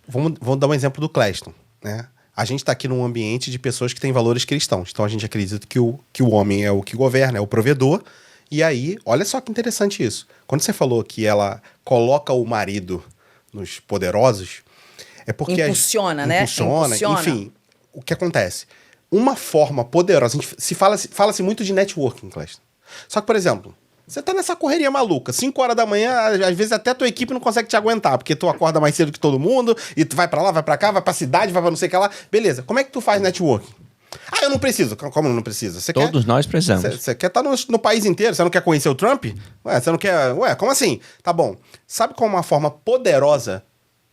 Vamos dar um exemplo do Cleston, né? A gente está aqui num ambiente de pessoas que têm valores cristãos. Então a gente acredita que o homem é o que governa, é o provedor. E aí, olha só que interessante isso. Quando você falou que ela coloca o marido nos poderosos, é porque... Impulsiona, né? Impulsiona. Enfim, o que acontece? Uma forma poderosa... Fala-se muito de networking, Cleston. Só que, por exemplo... Você tá nessa correria maluca, 5 horas da manhã, às vezes até tua equipe não consegue te aguentar, porque tu acorda mais cedo que todo mundo, e tu vai pra lá, vai pra cá, vai pra cidade, vai pra não sei o que lá. Beleza, como é que tu faz networking? Eu não preciso. Como não precisa? Todos nós precisamos. Você quer estar no país inteiro, você não quer conhecer o Trump? Você não quer... como assim? Tá bom. Sabe qual é uma forma poderosa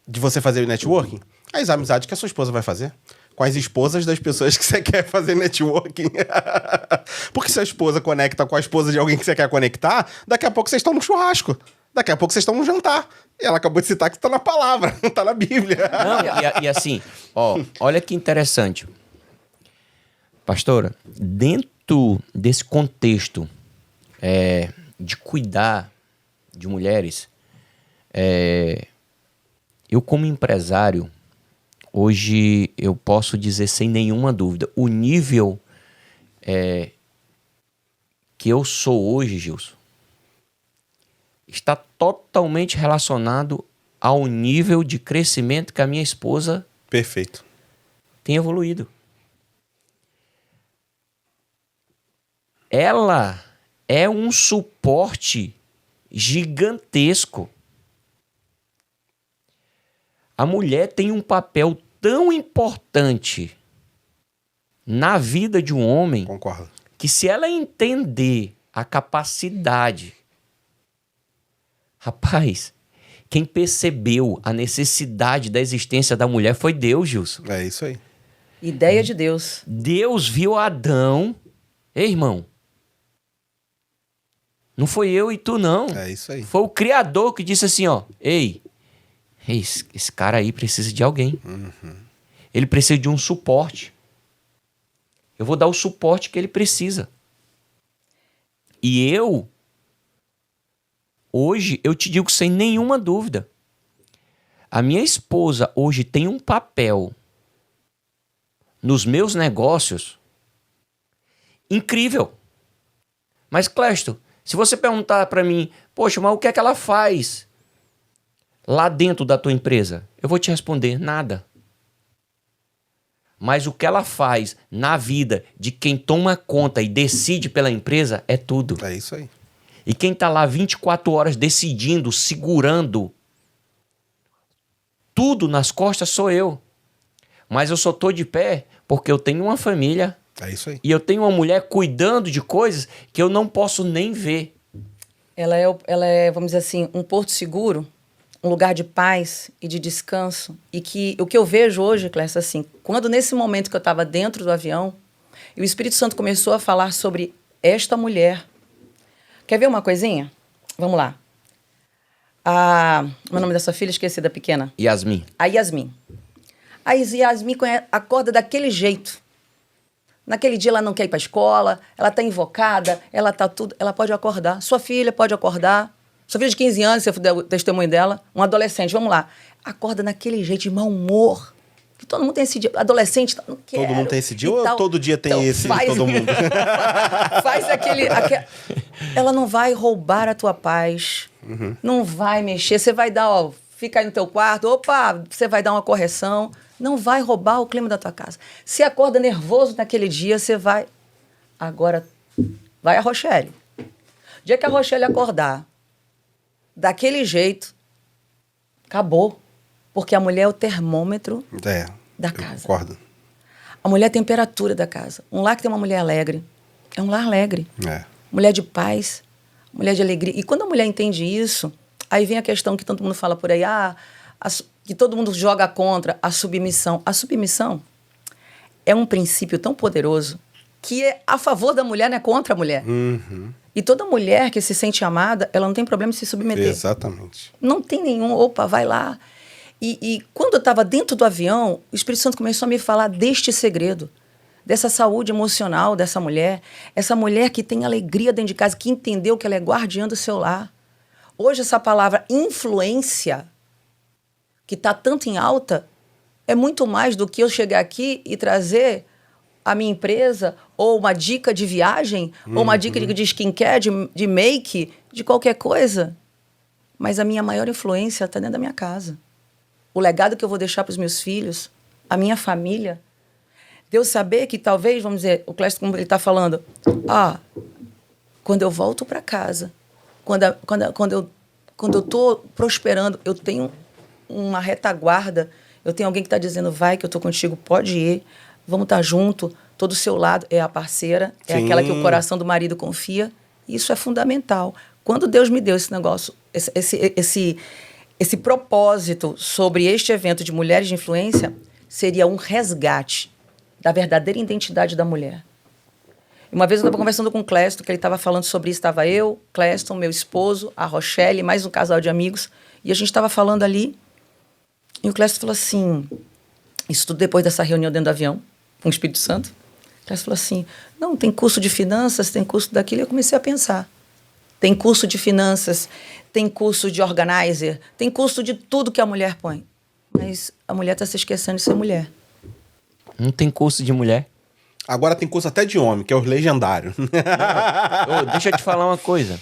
de você fazer networking? As amizades que a sua esposa vai fazer. Com as esposas das pessoas que você quer fazer networking. Porque se a esposa conecta com a esposa de alguém que você quer conectar, daqui a pouco vocês estão no churrasco. Daqui a pouco vocês estão no jantar. E ela acabou de citar que está na palavra, não está na Bíblia. Não, e assim, olha que interessante. Pastora, dentro desse contexto de cuidar de mulheres, eu como empresário, hoje eu posso dizer sem nenhuma dúvida, o nível que eu sou hoje, Gilson, está totalmente relacionado ao nível de crescimento que a minha esposa Perfeito. tem evoluído. Ela é um suporte gigantesco. A mulher tem um papel tão importante na vida de um homem. Concordo. Que se ela entender a capacidade Rapaz, quem percebeu a necessidade da existência da mulher foi Deus, Gilson. É isso aí. Ideia de Deus. Deus viu Adão. Ei, irmão. Não foi eu e tu, não. É isso aí. Foi o Criador que disse assim, ó. Ei, esse cara aí precisa de alguém. Ele precisa de um suporte. Eu vou dar o suporte que ele precisa. E hoje, eu te digo sem nenhuma dúvida. A minha esposa hoje tem um papel nos meus negócios incrível. Mas, Clésto, se você perguntar para mim, poxa, mas o que é que ela faz lá dentro da tua empresa? Eu vou te responder, nada. Mas o que ela faz na vida de quem toma conta e decide pela empresa é tudo. É isso aí. E quem está lá 24 horas decidindo, segurando tudo nas costas sou eu. Mas eu só estou de pé porque eu tenho uma família. É isso aí. E eu tenho uma mulher cuidando de coisas que eu não posso nem ver. Ela é, vamos dizer assim, um porto seguro, um lugar de paz e de descanso. E que o que eu vejo hoje, Clécio, assim, quando nesse momento que eu estava dentro do avião, e o Espírito Santo começou a falar sobre esta mulher. Quer ver uma coisinha? Vamos lá. O nome da sua filha? Esqueci, da pequena. Yasmin. A Yasmin. A Yasmin acorda daquele jeito. Naquele dia ela não quer ir para a escola, ela está invocada, ela está tudo. Ela pode acordar. Sua filha pode acordar. Sua filha de 15 anos, você der o testemunho dela, um adolescente, vamos lá. Acorda naquele jeito, de mau humor. Que todo mundo tem esse dia. Adolescente, não quero. Todo mundo tem esse dia ou todo dia tem então, esse de todo mundo? Faz aquele. Ela não vai roubar a tua paz. Não vai mexer. Você vai dar, ó, fica aí no teu quarto. Opa, você vai dar uma correção. Não vai roubar o clima da tua casa. Se acorda nervoso naquele dia, você vai... Agora, vai a Rochelle. O dia que a Rochelle acordar daquele jeito, acabou. Porque a mulher é o termômetro da casa. Concordo. A mulher é a temperatura da casa. Um lar que tem uma mulher alegre é um lar alegre. É. Mulher de paz, mulher de alegria. E quando a mulher entende isso, aí vem a questão que todo mundo fala por aí, que todo mundo joga contra, a submissão. A submissão é um princípio tão poderoso que é a favor da mulher, não é contra a mulher. E toda mulher que se sente amada, ela não tem problema em se submeter. Exatamente. Não tem nenhum, opa, vai lá. E quando eu estava dentro do avião, o Espírito Santo começou a me falar deste segredo, dessa saúde emocional dessa mulher, essa mulher que tem alegria dentro de casa, que entendeu que ela é guardiã do seu lar. Hoje essa palavra influência, que está tanto em alta, é muito mais do que eu chegar aqui e trazer a minha empresa, ou uma dica de viagem, ou uma dica de skincare, de make, de qualquer coisa. Mas a minha maior influência está dentro da minha casa. O legado que eu vou deixar para os meus filhos, a minha família. De eu saber que talvez, vamos dizer, o Clécio, como ele está falando, quando eu volto para casa, quando eu estou prosperando, eu tenho uma retaguarda, eu tenho alguém que está dizendo, vai que eu estou contigo, pode ir, vamos estar junto, todo do seu lado, é a parceira, é aquela que o coração do marido confia. Isso é fundamental. Quando Deus me deu esse negócio, esse propósito sobre este evento de Mulheres de Influência, seria um resgate da verdadeira identidade da mulher. Uma vez eu estava conversando com o Cléston, que ele estava falando sobre isso, estava eu, Cléston, meu esposo, a Rochelle, mais um casal de amigos, e a gente estava falando ali, e o Cléston falou assim, isso tudo depois dessa reunião dentro do avião, com o Espírito Santo, o Cléston falou assim, não, tem curso de finanças, tem curso daquilo, e eu comecei a pensar, tem curso de finanças, tem curso de organizer, tem curso de tudo que a mulher põe, mas a mulher está se esquecendo de ser mulher. Não tem curso de mulher. Agora tem curso até de homem, que é o legendário. Deixa eu te falar uma coisa.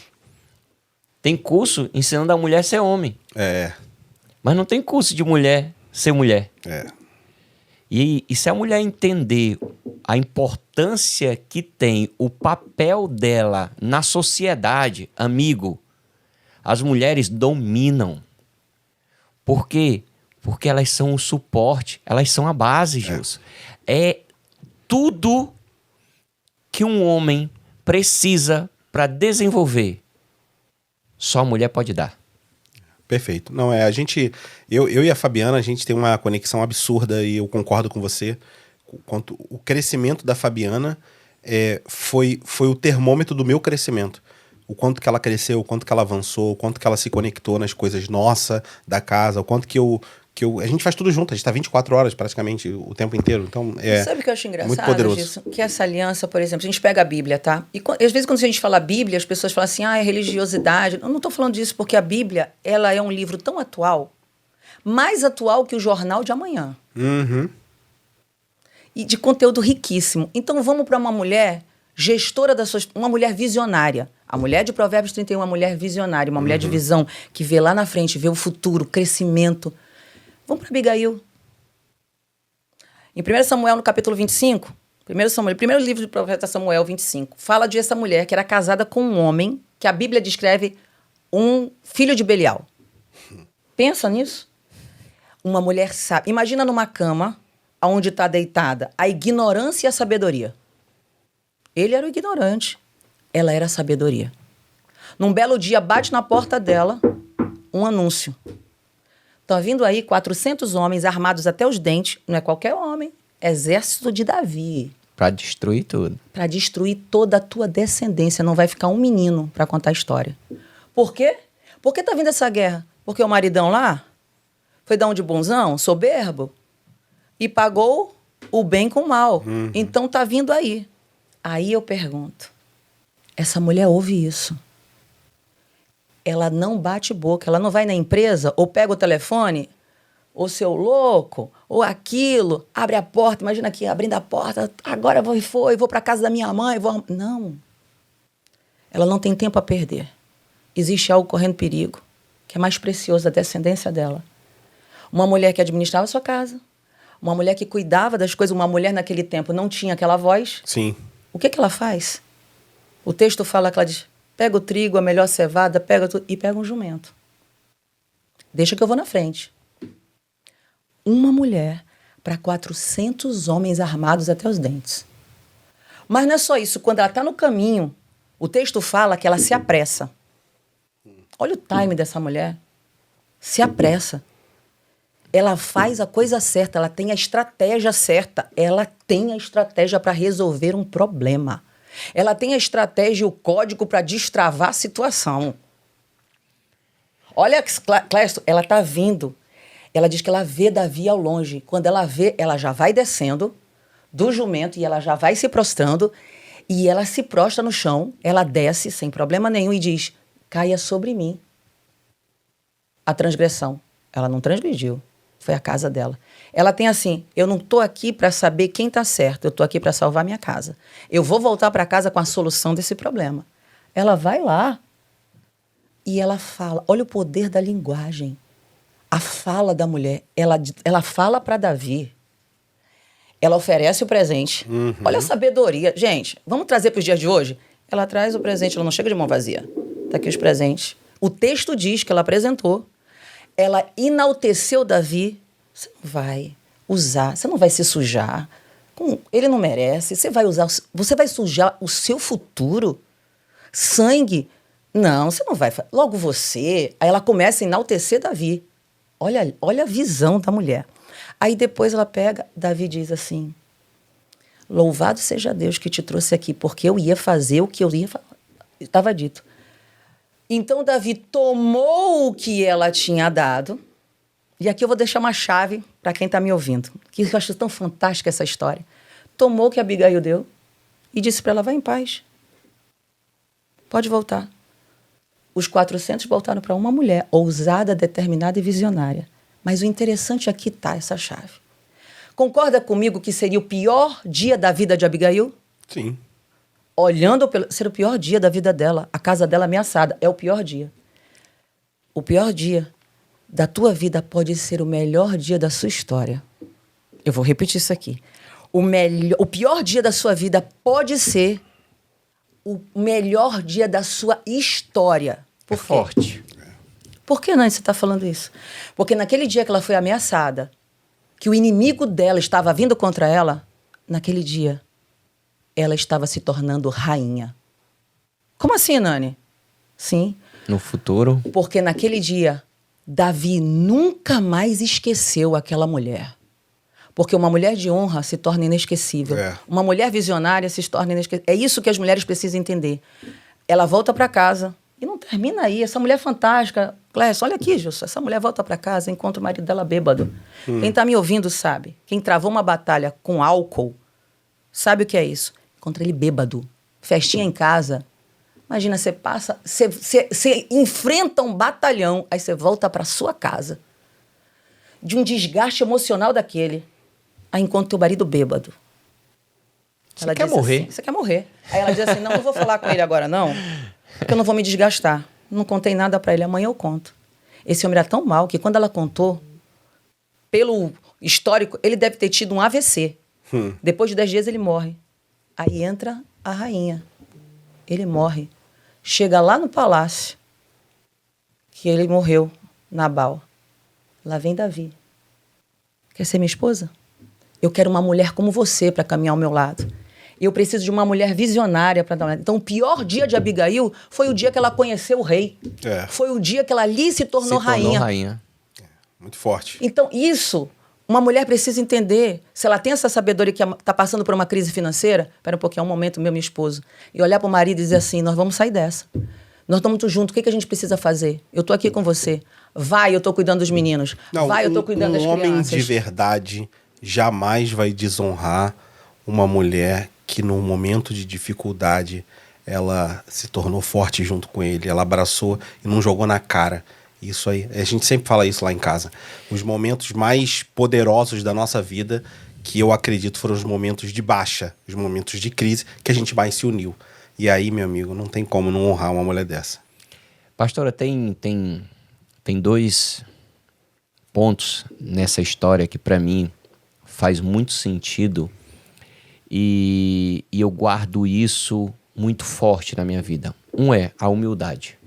Tem curso ensinando a mulher a ser homem. É. Mas não tem curso de mulher ser mulher. É. E se a mulher entender a importância que tem o papel dela na sociedade, amigo, as mulheres dominam. Por quê? Porque elas são o suporte, elas são a base, Gilson. É tudo que um homem precisa para desenvolver. Só a mulher pode dar. Perfeito. Não, a gente... Eu e a Fabiana, a gente tem uma conexão absurda e eu concordo com você. Quanto o crescimento da Fabiana foi o termômetro do meu crescimento. O quanto que ela cresceu, o quanto que ela avançou, o quanto que ela se conectou nas coisas nossas da casa, o quanto que eu... A gente faz tudo junto, a gente tá 24 horas praticamente o tempo inteiro. Então, Sabe o que eu acho engraçado, muito poderoso. Disso? Que essa aliança, por exemplo, a gente pega a Bíblia, tá? E às vezes quando a gente fala Bíblia, as pessoas falam assim, é religiosidade. Eu não tô falando disso porque a Bíblia, ela é um livro tão atual, mais atual que o jornal de amanhã. Uhum. E de conteúdo riquíssimo. Então vamos para uma mulher gestora das suas... Uma mulher visionária. A mulher de Provérbios 31 é uma mulher visionária, uma mulher de visão, que vê lá na frente, vê o futuro, o crescimento. Vamos para Abigail. Em 1 Samuel, no capítulo 25, primeiro livro do profeta Samuel, 25, fala de essa mulher que era casada com um homem que a Bíblia descreve um filho de Belial. Pensa nisso. Uma mulher sábia. Imagina numa cama onde está deitada a ignorância e a sabedoria. Ele era o ignorante. Ela era a sabedoria. Num belo dia, bate na porta dela um anúncio. Estão vindo aí 400 homens armados até os dentes. Não é qualquer homem. Exército de Davi. Para destruir tudo. Para destruir toda a tua descendência. Não vai ficar um menino para contar a história. Por quê? Por que tá vindo essa guerra? Porque o maridão lá foi dar um de bonzão, soberbo, e pagou o bem com o mal. Então tá vindo aí. Aí eu pergunto, essa mulher ouve isso. Ela não bate boca, ela não vai na empresa, ou pega o telefone, ou seu louco, ou aquilo, abre a porta, imagina aqui, abrindo a porta, agora eu vou para casa da minha mãe, Não. Ela não tem tempo a perder. Existe algo correndo perigo, que é mais precioso da descendência dela. Uma mulher que administrava a sua casa, uma mulher que cuidava das coisas, uma mulher naquele tempo não tinha aquela voz. Sim. O que ela faz? O texto fala que ela diz, pega o trigo, a melhor cevada, pega tudo, e pega um jumento. Deixa que eu vou na frente. Uma mulher para 400 homens armados até os dentes. Mas não é só isso. Quando ela está no caminho, o texto fala que ela se apressa. Olha o time dessa mulher. Se apressa. Ela faz a coisa certa, ela tem a estratégia certa. Ela tem a estratégia para resolver um problema. Ela tem a estratégia e o código para destravar a situação. Olha, Clésto, ela está vindo. Ela diz que ela vê Davi ao longe. Quando ela vê, ela já vai descendo do jumento e ela já vai se prostrando. E ela se prostra no chão, ela desce sem problema nenhum e diz, caia sobre mim a transgressão. Ela não transgrediu. Foi a casa dela. Ela tem assim, eu não estou aqui para saber quem está certo, eu estou aqui para salvar minha casa. Eu vou voltar para casa com a solução desse problema. Ela vai lá e ela fala, olha o poder da linguagem. A fala da mulher, ela fala para Davi, ela oferece o presente. Olha a sabedoria. Gente, vamos trazer para os dias de hoje? Ela traz o presente, ela não chega de mão vazia. Está aqui os presentes. O texto diz que ela apresentou. Ela enalteceu Davi. Você não vai usar, você não vai se sujar. Ele não merece. Você vai sujar o seu futuro? Sangue? Não, você não vai. Logo você. Aí ela começa a enaltecer Davi. Olha a visão da mulher. Aí depois ela pega, Davi diz assim, louvado seja Deus que te trouxe aqui, porque eu ia fazer o que eu ia falar. Estava dito. Então Davi tomou o que ela tinha dado, e aqui eu vou deixar uma chave para quem está me ouvindo, que eu acho tão fantástica essa história. Tomou o que Abigail deu e disse para ela, vai em paz. Pode voltar. Os 400 voltaram para uma mulher, ousada, determinada e visionária. Mas o interessante aqui está essa chave. Concorda comigo que seria o pior dia da vida de Abigail? Sim. Olhando, ser o pior dia da vida dela, a casa dela ameaçada, é o pior dia. O pior dia da tua vida pode ser o melhor dia da sua história. Eu vou repetir isso aqui. O pior dia da sua vida pode ser o melhor dia da sua história. Por quê? Forte. Por que, Nani, você está falando isso? Porque naquele dia que ela foi ameaçada, que o inimigo dela estava vindo contra ela, naquele dia, ela estava se tornando rainha. Como assim, Nani? Sim. No futuro. Porque naquele dia, Davi nunca mais esqueceu aquela mulher. Porque uma mulher de honra se torna inesquecível. Uma mulher visionária se torna inesquecível. É isso que as mulheres precisam entender. Ela volta para casa e não termina aí. Essa mulher fantástica. Clécio, olha aqui, Gilson. Essa mulher volta para casa e encontra o marido dela bêbado. Quem está me ouvindo sabe. Quem travou uma batalha com álcool sabe o que é isso. Encontra ele bêbado. Festinha em casa. Imagina, você passa... Você enfrenta um batalhão, aí você volta para sua casa. De um desgaste emocional daquele. Aí encontra teu marido bêbado. Você quer morrer? Assim, você quer morrer. Aí ela diz assim, não vou falar com ele agora não, porque eu não vou me desgastar. Não contei nada para ele, amanhã eu conto. Esse homem era tão mal que quando ela contou, pelo histórico, ele deve ter tido um AVC. Depois de 10 dias ele morre. Aí entra a rainha. Ele morre. Chega lá no palácio, que ele morreu, Nabal. Lá vem Davi. Quer ser minha esposa? Eu quero uma mulher como você para caminhar ao meu lado. Eu preciso de uma mulher visionária para dar uma... Então, o pior dia de Abigail foi o dia que ela conheceu o rei. Foi o dia que ela ali se tornou rainha. Muito forte. Então, isso, uma mulher precisa entender. Se ela tem essa sabedoria que está passando por uma crise financeira, espera um pouquinho, é um momento, meu esposo, e olhar para o marido e dizer assim, nós vamos sair dessa. Nós estamos juntos, o que a gente precisa fazer? Eu estou aqui com você. Vai, eu estou cuidando dos meninos. Não, vai, eu estou cuidando das crianças. Um homem de verdade jamais vai desonrar uma mulher que num momento de dificuldade ela se tornou forte junto com ele, ela abraçou e não jogou na cara. Isso aí, a gente sempre fala isso lá em casa. Os momentos mais poderosos da nossa vida, que eu acredito foram os momentos de baixa, os momentos de crise, que a gente mais se uniu. E aí, meu amigo, não tem como não honrar uma mulher dessa. Pastora, tem 2 pontos nessa história que para mim faz muito sentido e eu guardo isso muito forte na minha vida. Um é a humildade.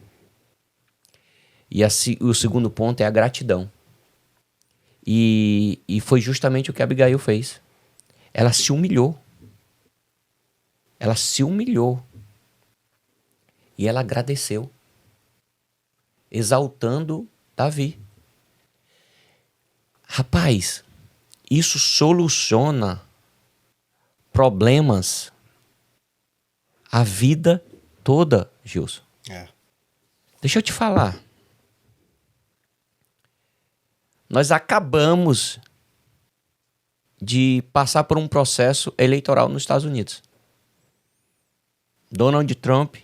E o segundo ponto é a gratidão. E foi justamente o que a Abigail fez. Ela se humilhou. Ela se humilhou. E ela agradeceu, exaltando Davi. Rapaz, isso soluciona problemas a vida toda, Gilson. Deixa eu te falar. Nós acabamos de passar por um processo eleitoral nos Estados Unidos. Donald Trump,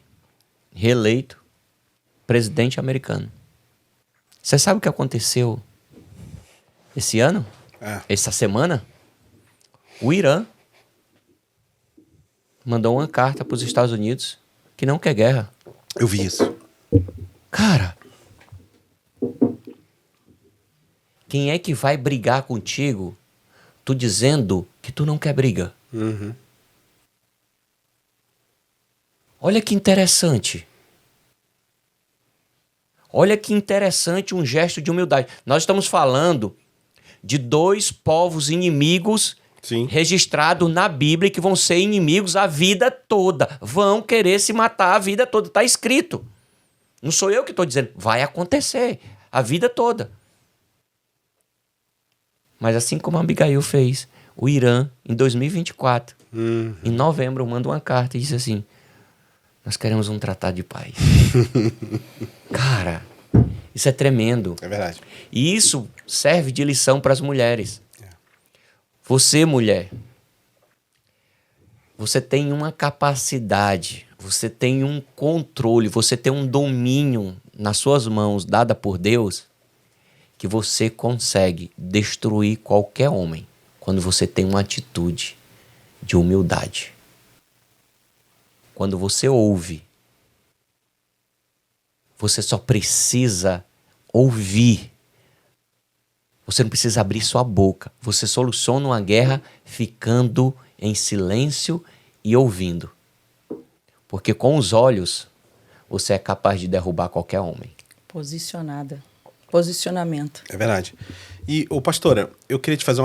reeleito presidente americano. Você sabe o que aconteceu esse ano? Essa semana? O Irã mandou uma carta para os Estados Unidos que não quer guerra. Eu vi isso. Cara, quem é que vai brigar contigo tu dizendo que tu não quer briga? Olha que interessante. Olha que interessante um gesto de humildade. Nós estamos falando de 2 povos inimigos registrados na Bíblia que vão ser inimigos a vida toda. Vão querer se matar a vida toda. Está escrito. Não sou eu que estou dizendo. Vai acontecer a vida toda. Mas assim como a Abigail fez, o Irã, em 2024, em novembro, manda uma carta e diz assim, nós queremos um tratado de paz. Cara, isso é tremendo. É verdade. E isso serve de lição para as mulheres. Você, mulher, você tem uma capacidade, você tem um controle, você tem um domínio nas suas mãos, dada por Deus, que você consegue destruir qualquer homem quando você tem uma atitude de humildade. Quando você ouve, você só precisa ouvir. Você não precisa abrir sua boca. Você soluciona uma guerra ficando em silêncio e ouvindo. Porque com os olhos, você é capaz de derrubar qualquer homem. Posicionada. Posicionamento. É verdade. E, pastora, eu queria te fazer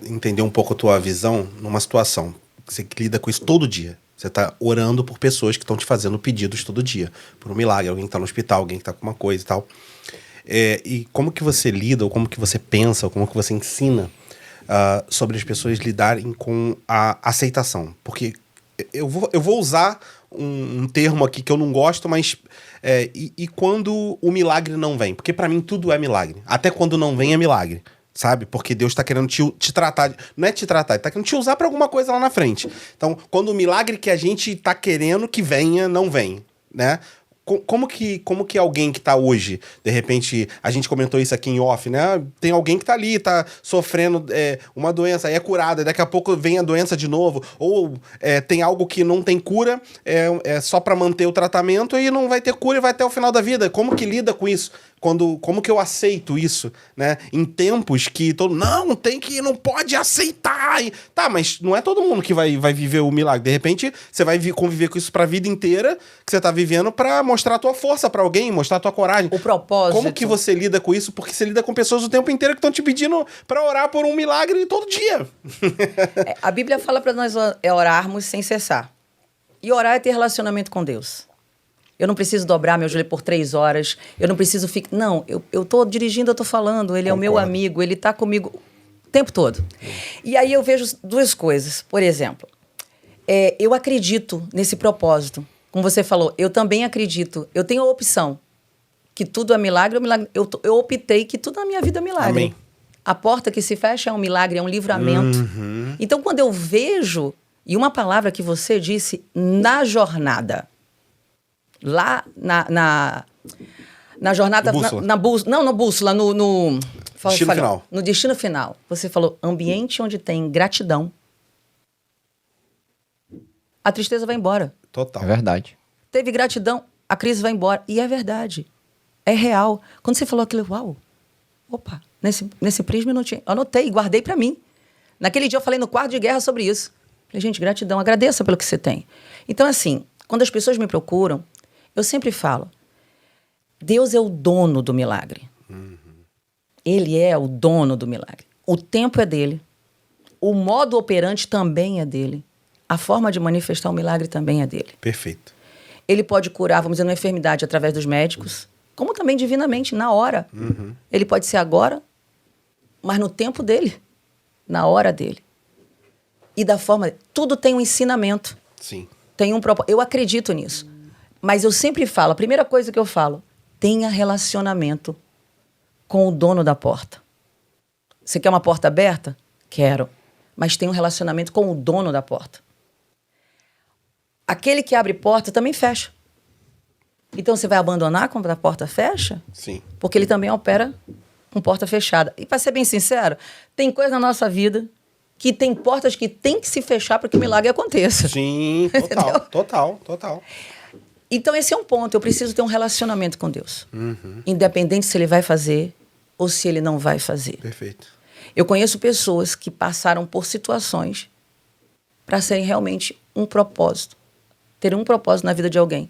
entender um pouco a tua visão numa situação. Você lida com isso todo dia. Você está orando por pessoas que estão te fazendo pedidos todo dia. Por um milagre, alguém que está no hospital, alguém que está com uma coisa e tal. E como que você lida, ou como que você pensa, ou como que você ensina sobre as pessoas lidarem com a aceitação? Porque eu vou usar um termo aqui que eu não gosto, mas... E quando o milagre não vem? Porque pra mim tudo é milagre. Até quando não vem é milagre. Sabe? Porque Deus tá querendo te tratar. Não é te tratar, ele tá querendo te usar pra alguma coisa lá na frente. Então, quando o milagre que a gente tá querendo que venha, não vem, né? Como que alguém que tá hoje, de repente, a gente comentou isso aqui em off, né? Tem alguém que tá ali, tá sofrendo uma doença, aí é curada, e daqui a pouco vem a doença de novo, ou tem algo que não tem cura, é só pra manter o tratamento e não vai ter cura e vai até o final da vida. Como que lida com isso? Como que eu aceito isso, né? Em tempos que não pode aceitar. Tá, mas não é todo mundo que vai viver o milagre. De repente, você vai conviver com isso pra vida inteira, que você tá vivendo pra mostrar a tua força pra alguém, mostrar a tua coragem. O propósito. Como que você lida com isso? Porque você lida com pessoas o tempo inteiro que estão te pedindo pra orar por um milagre todo dia. A Bíblia fala pra nós orarmos sem cessar. E orar é ter relacionamento com Deus. Eu não preciso dobrar meu joelho por 3 horas. Eu não preciso ficar... Não, eu tô dirigindo, eu tô falando. Ele é o meu amigo, ele tá comigo o tempo todo. E aí eu vejo 2 coisas. Por exemplo, eu acredito nesse propósito. Como você falou, eu também acredito. Eu tenho a opção que tudo é milagre. Eu optei que tudo na minha vida é milagre. Amém. A porta que se fecha é um milagre, é um livramento. Uhum. Então, quando eu vejo... E uma palavra que você disse, na jornada... Lá na jornada... Na bússola. Não, no bússola, no destino final. No destino final. Você falou, ambiente onde tem gratidão, a tristeza vai embora. Total. É verdade. Teve gratidão, a crise vai embora. E é verdade. É real. Quando você falou aquilo, uau, opa, nesse prisma eu não tinha... Anotei, guardei pra mim. Naquele dia eu falei no quarto de guerra sobre isso. Falei, gente, gratidão, agradeça pelo que você tem. Então, assim, quando as pessoas me procuram, eu sempre falo, Deus é o dono do milagre. Uhum. Ele é o dono do milagre. O tempo é dele. O modo operante também é dele. A forma de manifestar o milagre também é dele. Perfeito. Ele pode curar, vamos dizer, uma enfermidade através dos médicos, como também divinamente, na hora. Uhum. Ele pode ser agora, mas no tempo dele, na hora dele. E da forma... Tudo tem um ensinamento. Sim. Tem um propósito. Eu acredito nisso. Mas eu sempre falo, a primeira coisa que eu falo, tenha relacionamento com o dono da porta. Você quer uma porta aberta? Quero. Mas tenha um relacionamento com o dono da porta. Aquele que abre porta também fecha. Então você vai abandonar quando a porta fecha? Sim. Porque ele também opera com porta fechada. E para ser bem sincero, tem coisa na nossa vida que tem portas que tem que se fechar para que o milagre aconteça. Sim, total. Então, esse é um ponto. Eu preciso ter um relacionamento com Deus. Uhum. Independente se ele vai fazer ou se ele não vai fazer. Perfeito. Eu conheço pessoas que passaram por situações para serem realmente um propósito. Ter um propósito na vida de alguém.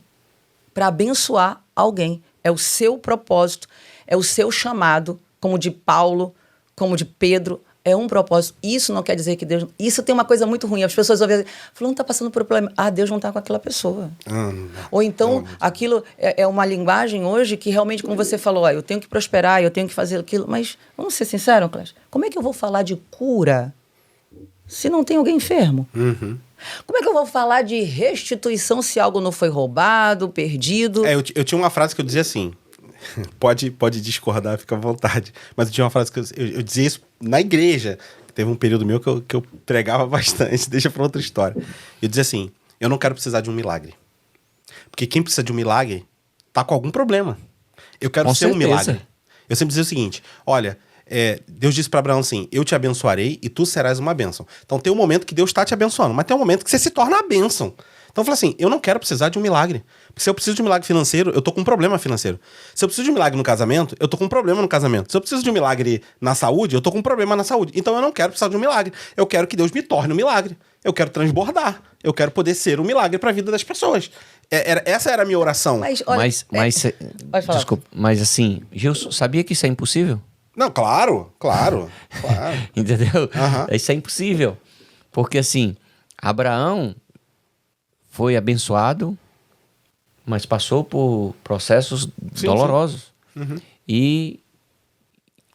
Para abençoar alguém. É o seu propósito. É o seu chamado. Como de Paulo, como de Pedro. É um propósito. Isso não quer dizer que Deus... Isso tem uma coisa muito ruim. As pessoas ouvem... Fulano está passando por um problema. Ah, Deus não está com aquela pessoa. Ou então, aquilo é uma linguagem hoje que realmente, como você falou, eu tenho que prosperar, eu tenho que fazer aquilo. Mas, vamos ser sinceros, Cláudio, como é que eu vou falar de cura se não tem alguém enfermo? Uhum. Como é que eu vou falar de restituição se algo não foi roubado, perdido? Eu tinha uma frase que eu dizia assim... Pode discordar, fica à vontade. Mas eu tinha uma frase que eu dizia isso na igreja. Teve um período meu que eu pregava bastante, deixa pra outra história. Eu dizia assim, eu não quero precisar de um milagre. Porque quem precisa de um milagre tá com algum problema. Eu quero com ser certeza. um milagre. Eu sempre dizia o seguinte, olha, Deus disse pra Abraão assim, eu te abençoarei e tu serás uma bênção. Então tem um momento que Deus tá te abençoando, mas tem um momento que você se torna a bênção. Então eu falo assim, eu não quero precisar de um milagre. Porque se eu preciso de um milagre financeiro, eu tô com um problema financeiro. Se eu preciso de um milagre no casamento, eu tô com um problema no casamento. Se eu preciso de um milagre na saúde, eu tô com um problema na saúde. Então eu não quero precisar de um milagre. Eu quero que Deus me torne um milagre. Eu quero transbordar. Eu quero poder ser um milagre pra vida das pessoas. Essa era a minha oração. Mas, olha, pode falar. Desculpa, mas assim, Gilson, sabia que isso é impossível? Não, claro. Entendeu? Uhum. Isso é impossível. Porque assim, Abraão foi abençoado, mas passou por processos dolorosos. Uhum. E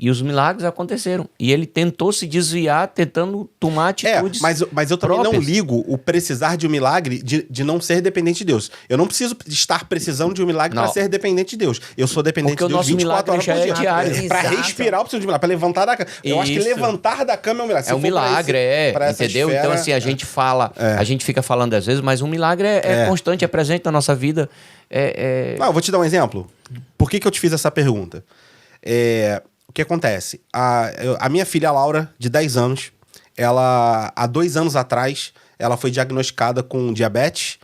os milagres aconteceram. E ele tentou se desviar, tentando tomar atitudes mas eu também próprias. não ligo o precisar de um milagre de não ser dependente de Deus. Eu não preciso estar precisando de um milagre para ser dependente de Deus. Eu sou dependente Porque de Deus o nosso 24 horas milagre por já dia. é diário. Para Exato. respirar eu preciso de milagre. Para levantar da cama. Eu acho que Isso. levantar da cama é um milagre. Se É um for pra milagre, pra essa entendeu? esfera, Então, assim, a gente fala, a gente fica falando às vezes, mas um milagre é constante, é presente na nossa vida. Não, eu vou te dar um exemplo. Por que eu te fiz essa pergunta? O que acontece? A minha filha Laura, de 10 anos, ela, há 2 anos atrás, ela foi diagnosticada com diabetes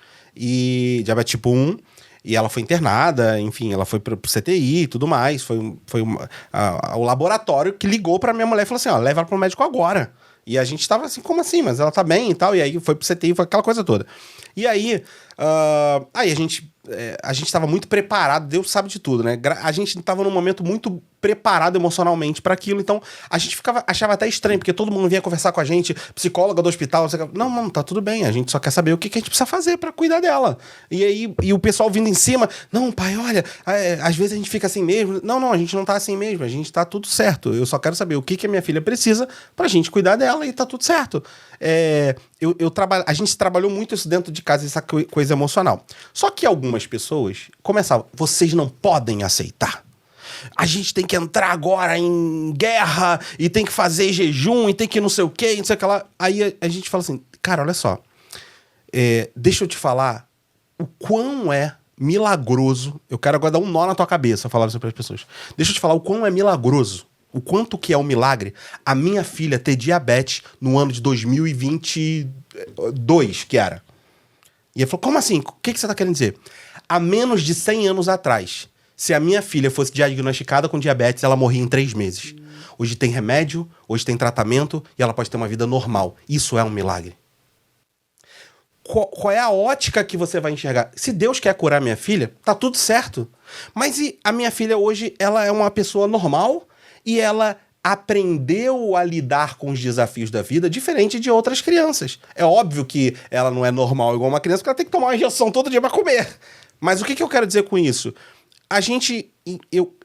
tipo 1, e ela foi internada, enfim, ela foi pro CTI e tudo mais. Foi o laboratório que ligou pra minha mulher e falou assim, ó, leva ela pro médico agora. E a gente tava assim, como assim? Mas ela tá bem e tal. E aí foi pro CTI, foi aquela coisa toda. E aí, a gente tava muito preparado, Deus sabe de tudo, né? A gente tava num momento muito preparado emocionalmente para aquilo, então a gente achava até estranho, porque todo mundo vinha conversar com a gente, psicóloga do hospital, não, tá tudo bem, a gente só quer saber o que a gente precisa fazer para cuidar dela. E o pessoal vindo em cima, não, pai, olha, às vezes a gente fica assim mesmo, não, a gente não tá assim mesmo, a gente tá tudo certo, eu só quero saber o que a minha filha precisa pra gente cuidar dela e tá tudo certo. A gente trabalhou muito isso dentro de casa, essa coisa emocional. Só que algumas pessoas começavam, vocês não podem aceitar. A gente tem que entrar agora em guerra e tem que fazer jejum e tem que não sei o quê, não sei o que lá. Aí a gente fala assim, cara, olha só, deixa eu te falar o quão é milagroso. Eu quero agora dar um nó na tua cabeça, falar isso para as pessoas. Deixa eu te falar o quão é milagroso, o quanto que é um milagre a minha filha ter diabetes no ano de 2022, que era. E ele falou, como assim? O que você tá querendo dizer? Há menos de 100 anos atrás, se a minha filha fosse diagnosticada com diabetes, ela morria em 3 meses. Hoje tem remédio, hoje tem tratamento e ela pode ter uma vida normal. Isso é um milagre. Qual é a ótica que você vai enxergar? Se Deus quer curar minha filha, tá tudo certo. Mas e a minha filha hoje, ela é uma pessoa normal e ela aprendeu a lidar com os desafios da vida diferente de outras crianças. É óbvio que ela não é normal igual uma criança, porque ela tem que tomar uma injeção todo dia para comer. Mas o que eu quero dizer com isso?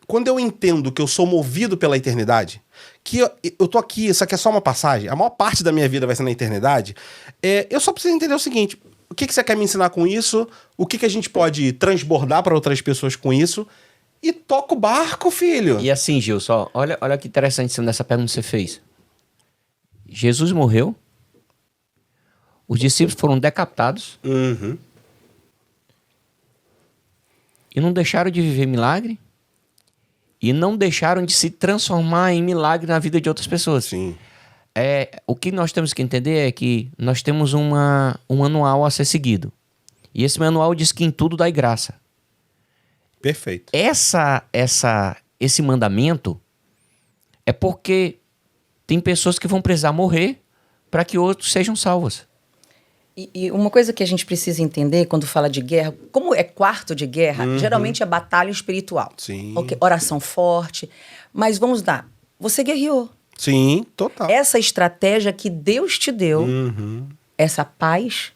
Quando eu entendo que eu sou movido pela eternidade, que eu tô aqui, isso aqui é só uma passagem, a maior parte da minha vida vai ser na eternidade, eu só preciso entender o seguinte, o que você quer me ensinar com isso, o que a gente pode transbordar para outras pessoas com isso, e toca o barco, filho. E assim, Gilson, olha que interessante nessa pergunta que você fez. Jesus morreu, os discípulos foram decapitados, e não deixaram de viver milagre, e não deixaram de se transformar em milagre na vida de outras pessoas. Sim. O que nós temos que entender é que nós temos um manual a ser seguido. E esse manual diz que em tudo dai graça. Perfeito. Esse mandamento é porque tem pessoas que vão precisar morrer para que outros sejam salvos. E uma coisa que a gente precisa entender quando fala de guerra, como é quarto de guerra, geralmente é batalha espiritual. Sim. Okay? Oração forte. Mas vamos lá, você guerreou. Sim, total. Essa estratégia que Deus te deu, essa paz,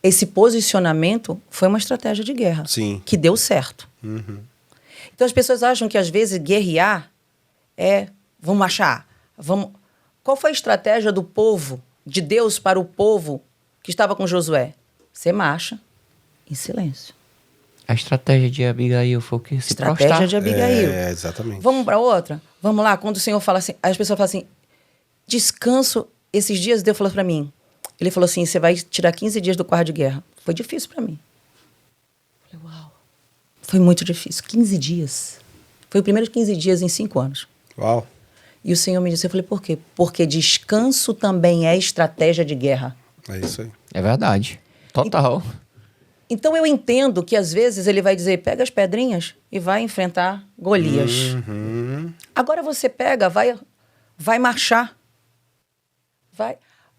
esse posicionamento, foi uma estratégia de guerra. Sim. Que deu certo. Então as pessoas acham que às vezes guerrear vamos marchar. Qual foi a estratégia do povo, de Deus para o povo que estava com Josué? Você marcha em silêncio. A estratégia de Abigail foi o que? Se Estratégia prostrar. de Abigail. Exatamente. Vamos para outra? Vamos lá, quando o Senhor fala assim, as pessoas falam assim, descanso. Esses dias Deus falou para mim, ele falou assim, você vai tirar 15 dias do quarto de guerra. Foi difícil para mim. Eu falei, uau. Foi muito difícil, 15 dias. Foi o primeiro 15 dias em 5 anos. Uau. E o Senhor me disse, eu falei, por quê? Porque descanso também é estratégia de guerra. É isso aí. É verdade. Total. Então eu entendo que às vezes ele vai dizer, pega as pedrinhas e vai enfrentar Golias. Agora você pega, vai marchar.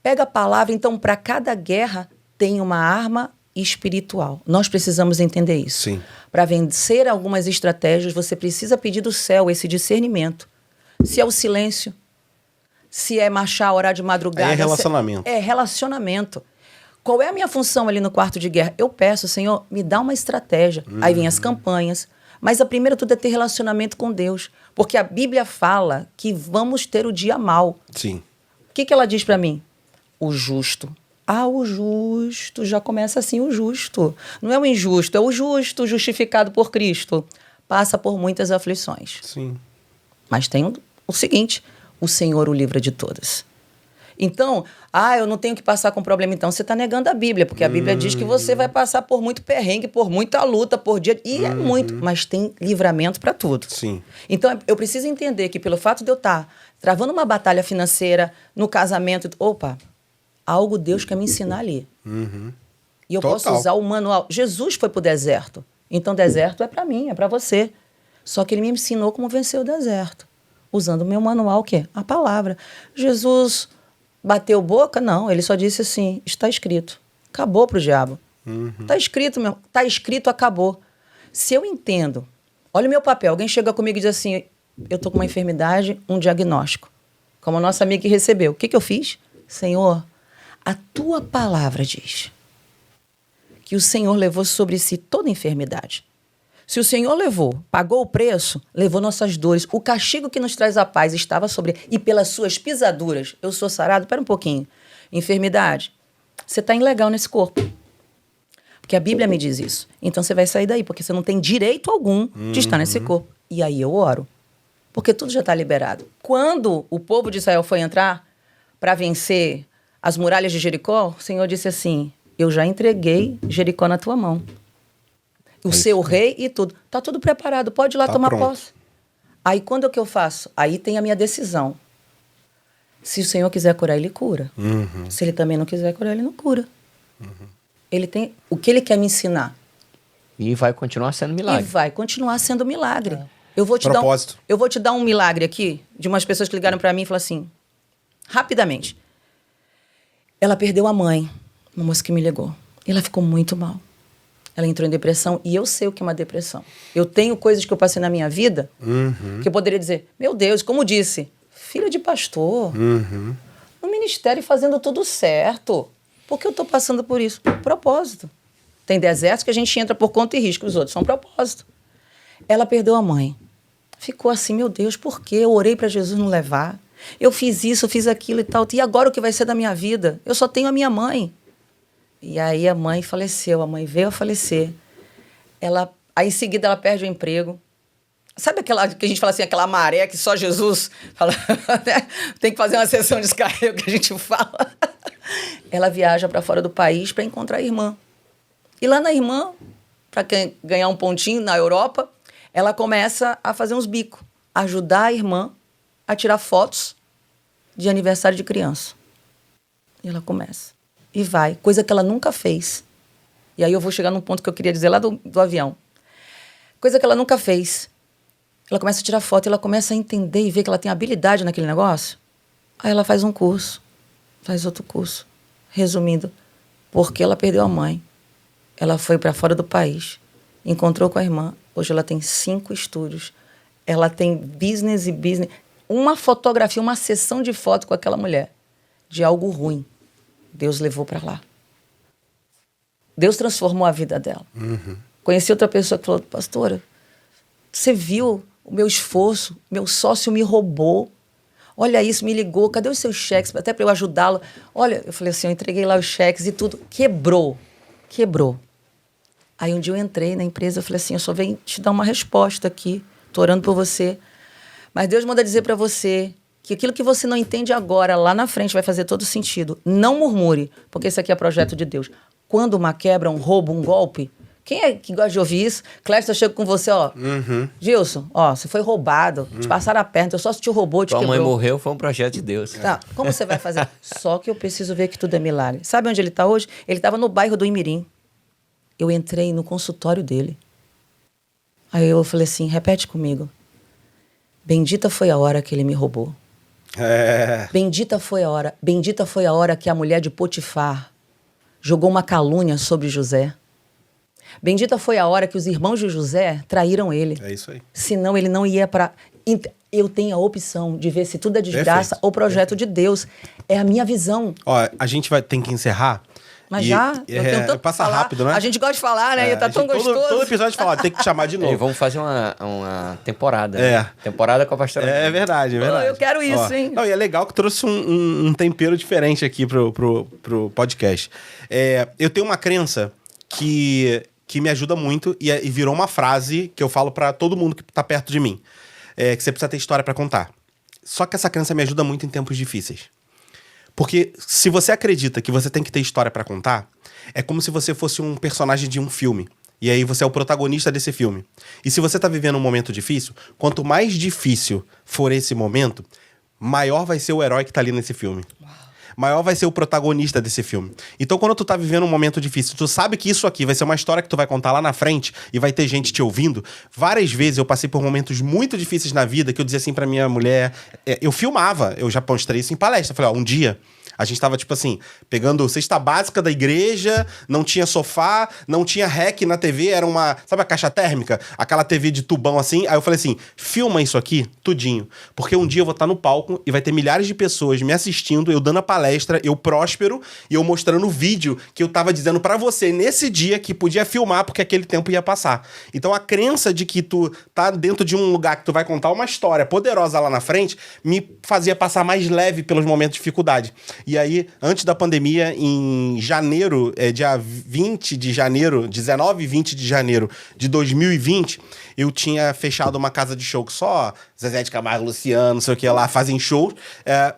Pega a palavra, então para cada guerra tem uma arma espiritual. Nós precisamos entender isso. Sim. Para vencer algumas estratégias, você precisa pedir do céu esse discernimento. Se é o silêncio, se é marchar, orar de madrugada. É relacionamento. É relacionamento. Qual é a minha função ali no quarto de guerra? Eu peço, Senhor, me dá uma estratégia. Aí vem as campanhas, Mas a primeira tudo é ter relacionamento com Deus. Porque a Bíblia fala que vamos ter o dia mau. Sim. O que ela diz para mim? O justo. Ah, o justo. Já começa assim, o justo. Não é o injusto, é o justo, justificado por Cristo. Passa por muitas aflições. Sim. Mas tem o seguinte, o Senhor o livra de todas. Então, eu não tenho que passar com problema. Então, você está negando a Bíblia, porque a Bíblia diz que você vai passar por muito perrengue, por muita luta, por dia... E é muito, mas tem livramento para tudo. Sim. Então, eu preciso entender que pelo fato de eu estar travando uma batalha financeira, no casamento... Opa, algo Deus quer me ensinar ali. E eu posso usar o manual. Jesus foi para o deserto. Então, deserto é para mim, é para você. Só que ele me ensinou como vencer o deserto. Usando o meu manual, o quê? A palavra. Jesus bateu boca? Não, ele só disse assim, está escrito. Acabou pro diabo. Está escrito, meu. Está escrito, acabou. Se eu entendo, olha o meu papel. Alguém chega comigo e diz assim, eu estou com uma enfermidade, um diagnóstico. Como a nossa amiga que recebeu. O que eu fiz? Senhor, a tua palavra diz que o Senhor levou sobre si toda enfermidade. Se o Senhor levou, pagou o preço, levou nossas dores, o castigo que nos traz a paz estava sobre ele, e pelas suas pisaduras eu sou sarado. Espera um pouquinho. Enfermidade. Você está ilegal nesse corpo. Porque a Bíblia me diz isso. Então você vai sair daí, porque você não tem direito algum de estar nesse corpo. E aí eu oro. Porque tudo já está liberado. Quando o povo de Israel foi entrar para vencer as muralhas de Jericó, o Senhor disse assim, eu já entreguei Jericó na tua mão. O seu rei e tudo. Está tudo preparado, pode ir lá tomar posse. Aí quando é que eu faço? Aí tem a minha decisão. Se o Senhor quiser curar, ele cura. Se ele também não quiser curar, ele não cura. Ele tem o que ele quer me ensinar. E vai continuar sendo milagre. E vai continuar sendo milagre. Eu vou te dar um milagre aqui, de umas pessoas que ligaram para mim e falaram assim, rapidamente. Ela perdeu a mãe, uma moça que me ligou. Ela ficou muito mal. Ela entrou em depressão e eu sei o que é uma depressão. Eu tenho coisas que eu passei na minha vida que eu poderia dizer, meu Deus, como disse, filha de pastor, no ministério fazendo tudo certo. Por que eu estou passando por isso? Propósito. Tem desertos que a gente entra por conta e risco, os outros são propósito. Ela perdeu a mãe. Ficou assim, meu Deus, por quê? Eu orei para Jesus não levar. Eu fiz isso, eu fiz aquilo e tal. E agora o que vai ser da minha vida? Eu só tenho a minha mãe. E aí a mãe faleceu, a mãe veio a falecer. Aí em seguida ela perde o emprego. Sabe aquela que a gente fala assim, aquela maré que só Jesus fala, né? Tem que fazer uma sessão de descarrego que a gente fala. Ela viaja para fora do país para encontrar a irmã. E lá na irmã, para ganhar um pontinho na Europa, ela começa a fazer uns bicos, ajudar a irmã a tirar fotos de aniversário de criança. E ela começa. E vai, coisa que ela nunca fez. E aí eu vou chegar num ponto que eu queria dizer lá do avião. Coisa que ela nunca fez. Ela começa a tirar foto, ela começa a entender e ver que ela tem habilidade naquele negócio. Aí ela faz um curso, faz outro curso. Resumindo, porque ela perdeu a mãe. Ela foi para fora do país, encontrou com a irmã. Hoje ela tem 5 estúdios. Ela tem business e business. Uma fotografia, uma sessão de foto com aquela mulher. De algo ruim. Deus levou para lá. Deus transformou a vida dela. Conheci outra pessoa que falou, pastora, você viu o meu esforço? Meu sócio me roubou. Olha isso, me ligou. Cadê os seus cheques? Até para eu ajudá-lo. Olha, eu falei assim, eu entreguei lá os cheques e tudo. Quebrou. Aí um dia eu entrei na empresa, eu falei assim, eu só venho te dar uma resposta aqui. Tô orando por você. Mas Deus manda dizer para você que aquilo que você não entende agora, lá na frente, vai fazer todo sentido. Não murmure, porque isso aqui é projeto de Deus. Quando uma quebra, um roubo, um golpe, quem é que gosta de ouvir isso? Clécio, eu chego com você, ó. Gilson, ó, você foi roubado, te passaram a perna, teu sócio te roubou, te Tua quebrou. mãe morreu, foi um projeto de Deus. Tá, como você vai fazer? Só que eu preciso ver que tudo é milagre. Sabe onde ele está hoje? Ele estava no bairro do Imirim. Eu entrei no consultório dele. Aí eu falei assim, repete comigo. Bendita foi a hora que ele me roubou. Bendita foi a hora que a mulher de Potifar jogou uma calúnia sobre José. Bendita foi a hora que os irmãos de José traíram ele. É isso aí. Senão ele não ia para... Eu tenho a opção de ver se tudo é desgraça ou projeto de Deus. É a minha visão. Ó, a gente vai ter que encerrar. Mas já, eu tenho tanto passa pra falar. rápido, né? A gente gosta de falar, né? E tá tão gostoso. Todo episódio fala, tem que te chamar de novo. Vamos fazer uma temporada. É. Né? Temporada com a pastora. É verdade, é verdade. Eu quero isso, hein? Não, e é legal que trouxe um tempero diferente aqui pro podcast. Eu tenho uma crença que me ajuda muito e virou uma frase que eu falo pra todo mundo que tá perto de mim. Que você precisa ter história pra contar. Só que essa crença me ajuda muito em tempos difíceis. Porque se você acredita que você tem que ter história pra contar, é como se você fosse um personagem de um filme. E aí você é o protagonista desse filme. E se você tá vivendo um momento difícil, quanto mais difícil for esse momento, maior vai ser o herói que tá ali nesse filme. Maior vai ser o protagonista desse filme. Então, quando tu tá vivendo um momento difícil, tu sabe que isso aqui vai ser uma história que tu vai contar lá na frente e vai ter gente te ouvindo. Várias vezes eu passei por momentos muito difíceis na vida que eu dizia assim pra minha mulher... eu filmava, eu já mostrei isso em palestra. Falei, um dia... A gente tava, tipo assim, pegando cesta básica da igreja, não tinha sofá, não tinha REC na TV, era uma... Sabe a caixa térmica? Aquela TV de tubão assim. Aí eu falei assim, filma isso aqui, tudinho. Porque um dia eu vou estar no palco e vai ter milhares de pessoas me assistindo, eu dando a palestra, eu próspero, e eu mostrando o vídeo que eu tava dizendo pra você nesse dia que podia filmar porque aquele tempo ia passar. Então a crença de que tu tá dentro de um lugar que tu vai contar uma história poderosa lá na frente, me fazia passar mais leve pelos momentos de dificuldade. E aí, antes da pandemia, em janeiro, dia 20 de janeiro, 19 e 20 de janeiro de 2020, eu tinha fechado uma casa de show que só Zezé de Camargo, Luciano, não sei o que lá, fazem show,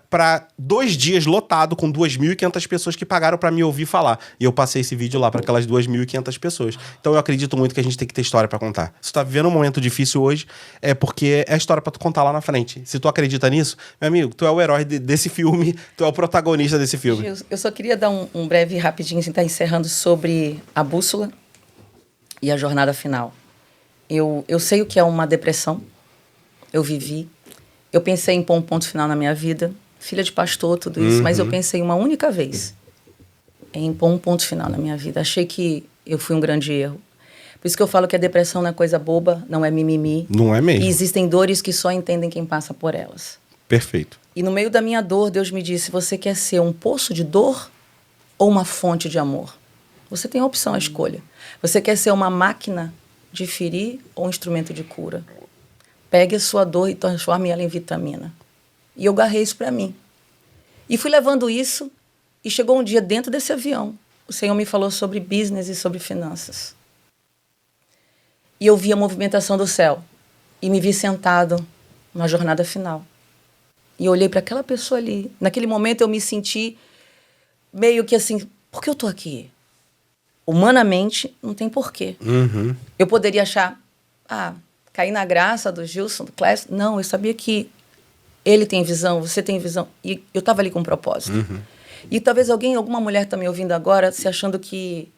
para 2 dias lotado, com 2.500 pessoas que pagaram para me ouvir falar. E eu passei esse vídeo lá para aquelas 2.500 pessoas. Então eu acredito muito que a gente tem que ter história para contar. Se tu tá vivendo um momento difícil hoje, é porque é história para tu contar lá na frente. Se tu acredita nisso, meu amigo, tu é o herói desse filme, tu é o protagonista desse filme. Eu só queria dar um breve, rapidinho, assim, tá encerrando sobre a bússola e a jornada final. Eu sei o que é uma depressão, eu vivi, eu pensei em pôr um ponto final na minha vida, filha de pastor, tudo isso, mas eu pensei uma única vez em pôr um ponto final na minha vida. Achei que eu fui um grande erro. Por isso que eu falo que a depressão não é coisa boba, não é mimimi. Não é mesmo. E existem dores que só entendem quem passa por elas. Perfeito. E no meio da minha dor, Deus me disse, você quer ser um poço de dor ou uma fonte de amor? Você tem a opção, a escolha. Você quer ser uma máquina de ferir ou um instrumento de cura? Pegue a sua dor e transforme ela em vitamina. E eu agarrei isso para mim. E fui levando isso, e chegou um dia dentro desse avião, o Senhor me falou sobre business e sobre finanças. E eu vi a movimentação do céu, e me vi sentado na jornada final. E eu olhei para aquela pessoa ali. Naquele momento eu me senti meio que assim, por que eu tô aqui? Humanamente, não tem porquê. Uhum. Eu poderia achar, cair na graça do Gilson, do Clécio. Não, eu sabia que ele tem visão, você tem visão. E eu estava ali com um propósito. Uhum. E talvez alguma mulher tá me ouvindo agora, se achando que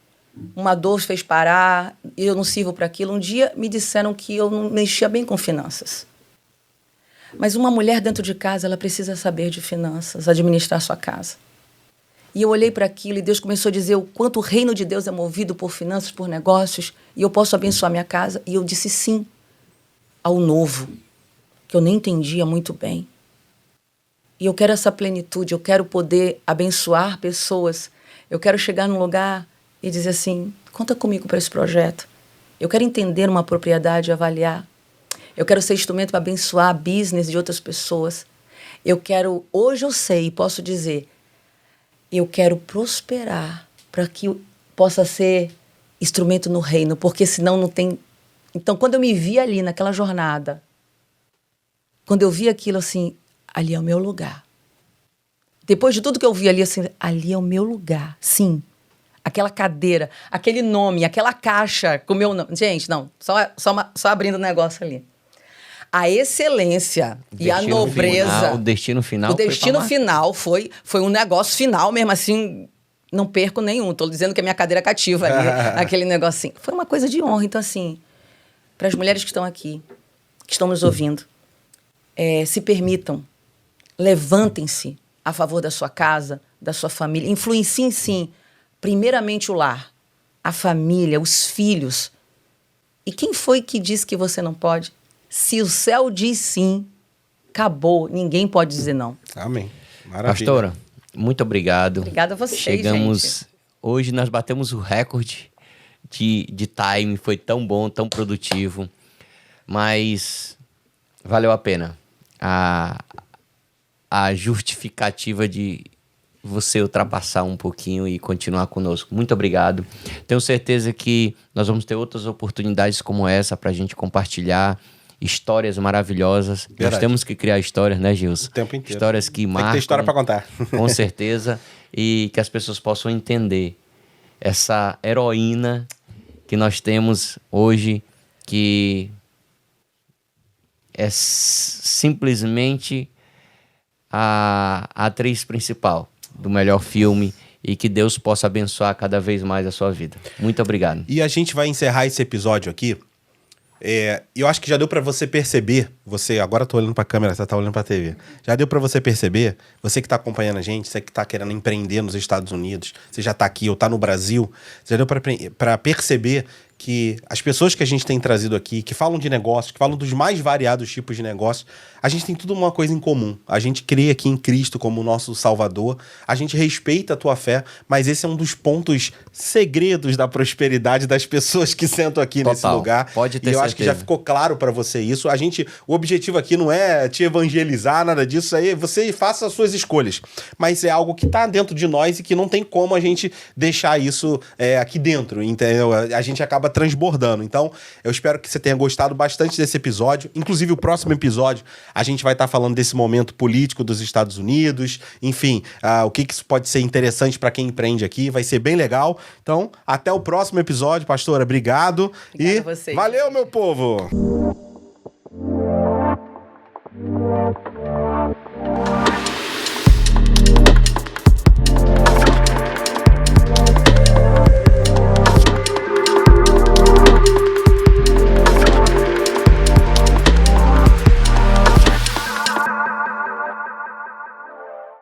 uma dor fez parar, e eu não sirvo para aquilo. Um dia me disseram que eu não mexia bem com finanças. Mas uma mulher dentro de casa, ela precisa saber de finanças, administrar sua casa. E eu olhei para aquilo e Deus começou a dizer o quanto o reino de Deus é movido por finanças, por negócios, e eu posso abençoar minha casa. E eu disse sim ao novo, que eu nem entendia muito bem. E eu quero essa plenitude, eu quero poder abençoar pessoas. Eu quero chegar num lugar e dizer assim, conta comigo para esse projeto. Eu quero entender uma propriedade e avaliar. Eu quero ser instrumento para abençoar a business de outras pessoas. Hoje eu sei e posso dizer, eu quero prosperar para que eu possa ser instrumento no reino, porque senão não tem... Então, quando eu me vi ali naquela jornada, quando eu vi aquilo assim, ali é o meu lugar. Depois de tudo que eu vi ali, assim, ali é o meu lugar, sim. Aquela cadeira, aquele nome, aquela caixa com o meu nome. Gente, não, só abrindo o negócio ali. A excelência e a nobreza. O destino final. O destino final foi um negócio final mesmo, assim, não perco nenhum. Estou dizendo que a minha cadeira cativa ali, aquele negocinho. Foi uma coisa de honra. Então, assim, para as mulheres que estão aqui, que estão nos ouvindo, se permitam, levantem-se a favor da sua casa, da sua família. Influenciem, sim, primeiramente o lar, a família, os filhos. E quem foi que disse que você não pode? Se o céu diz sim, acabou. Ninguém pode dizer não. Amém. Maravilha. Pastora, muito obrigado. Obrigada a vocês, Chegamos gente. Hoje nós batemos o recorde de time, foi tão bom, tão produtivo, mas valeu a pena. A justificativa de você ultrapassar um pouquinho e continuar conosco. Muito obrigado. Tenho certeza que nós vamos ter outras oportunidades como essa para a gente compartilhar histórias maravilhosas. Verdade. Nós temos que criar histórias, né, Gilson? O tempo inteiro. Histórias que marcam. Tem que ter história para contar. Com certeza. E que as pessoas possam entender essa heroína que nós temos hoje, que é simplesmente a atriz principal do melhor filme, e que Deus possa abençoar cada vez mais a sua vida. Muito obrigado. E a gente vai encerrar esse episódio aqui. Eu acho que já deu pra você perceber, agora eu tô olhando pra câmera, você tá olhando pra TV. Já deu pra você perceber, você que tá acompanhando a gente, você que tá querendo empreender nos Estados Unidos, você já tá aqui ou tá no Brasil, já deu pra perceber que as pessoas que a gente tem trazido aqui, que falam de negócios, que falam dos mais variados tipos de negócios, a gente tem tudo uma coisa em comum. A gente crê aqui em Cristo como nosso Salvador, a gente respeita a tua fé, mas esse é um dos pontos segredos da prosperidade das pessoas que sentam aqui nesse lugar. Pode ter e eu certeza. acho que já ficou claro pra você isso. O objetivo aqui não é te evangelizar, nada disso aí, você faça as suas escolhas. Mas é algo que tá dentro de nós e que não tem como a gente deixar isso aqui dentro, entendeu? A gente acaba transbordando. Então, eu espero que você tenha gostado bastante desse episódio. Inclusive, o próximo episódio, a gente vai estar falando desse momento político dos Estados Unidos, enfim, o que isso pode ser interessante para quem empreende aqui. Vai ser bem legal. Então, até o próximo episódio, pastora. Obrigado. Obrigada a vocês. Valeu, meu povo!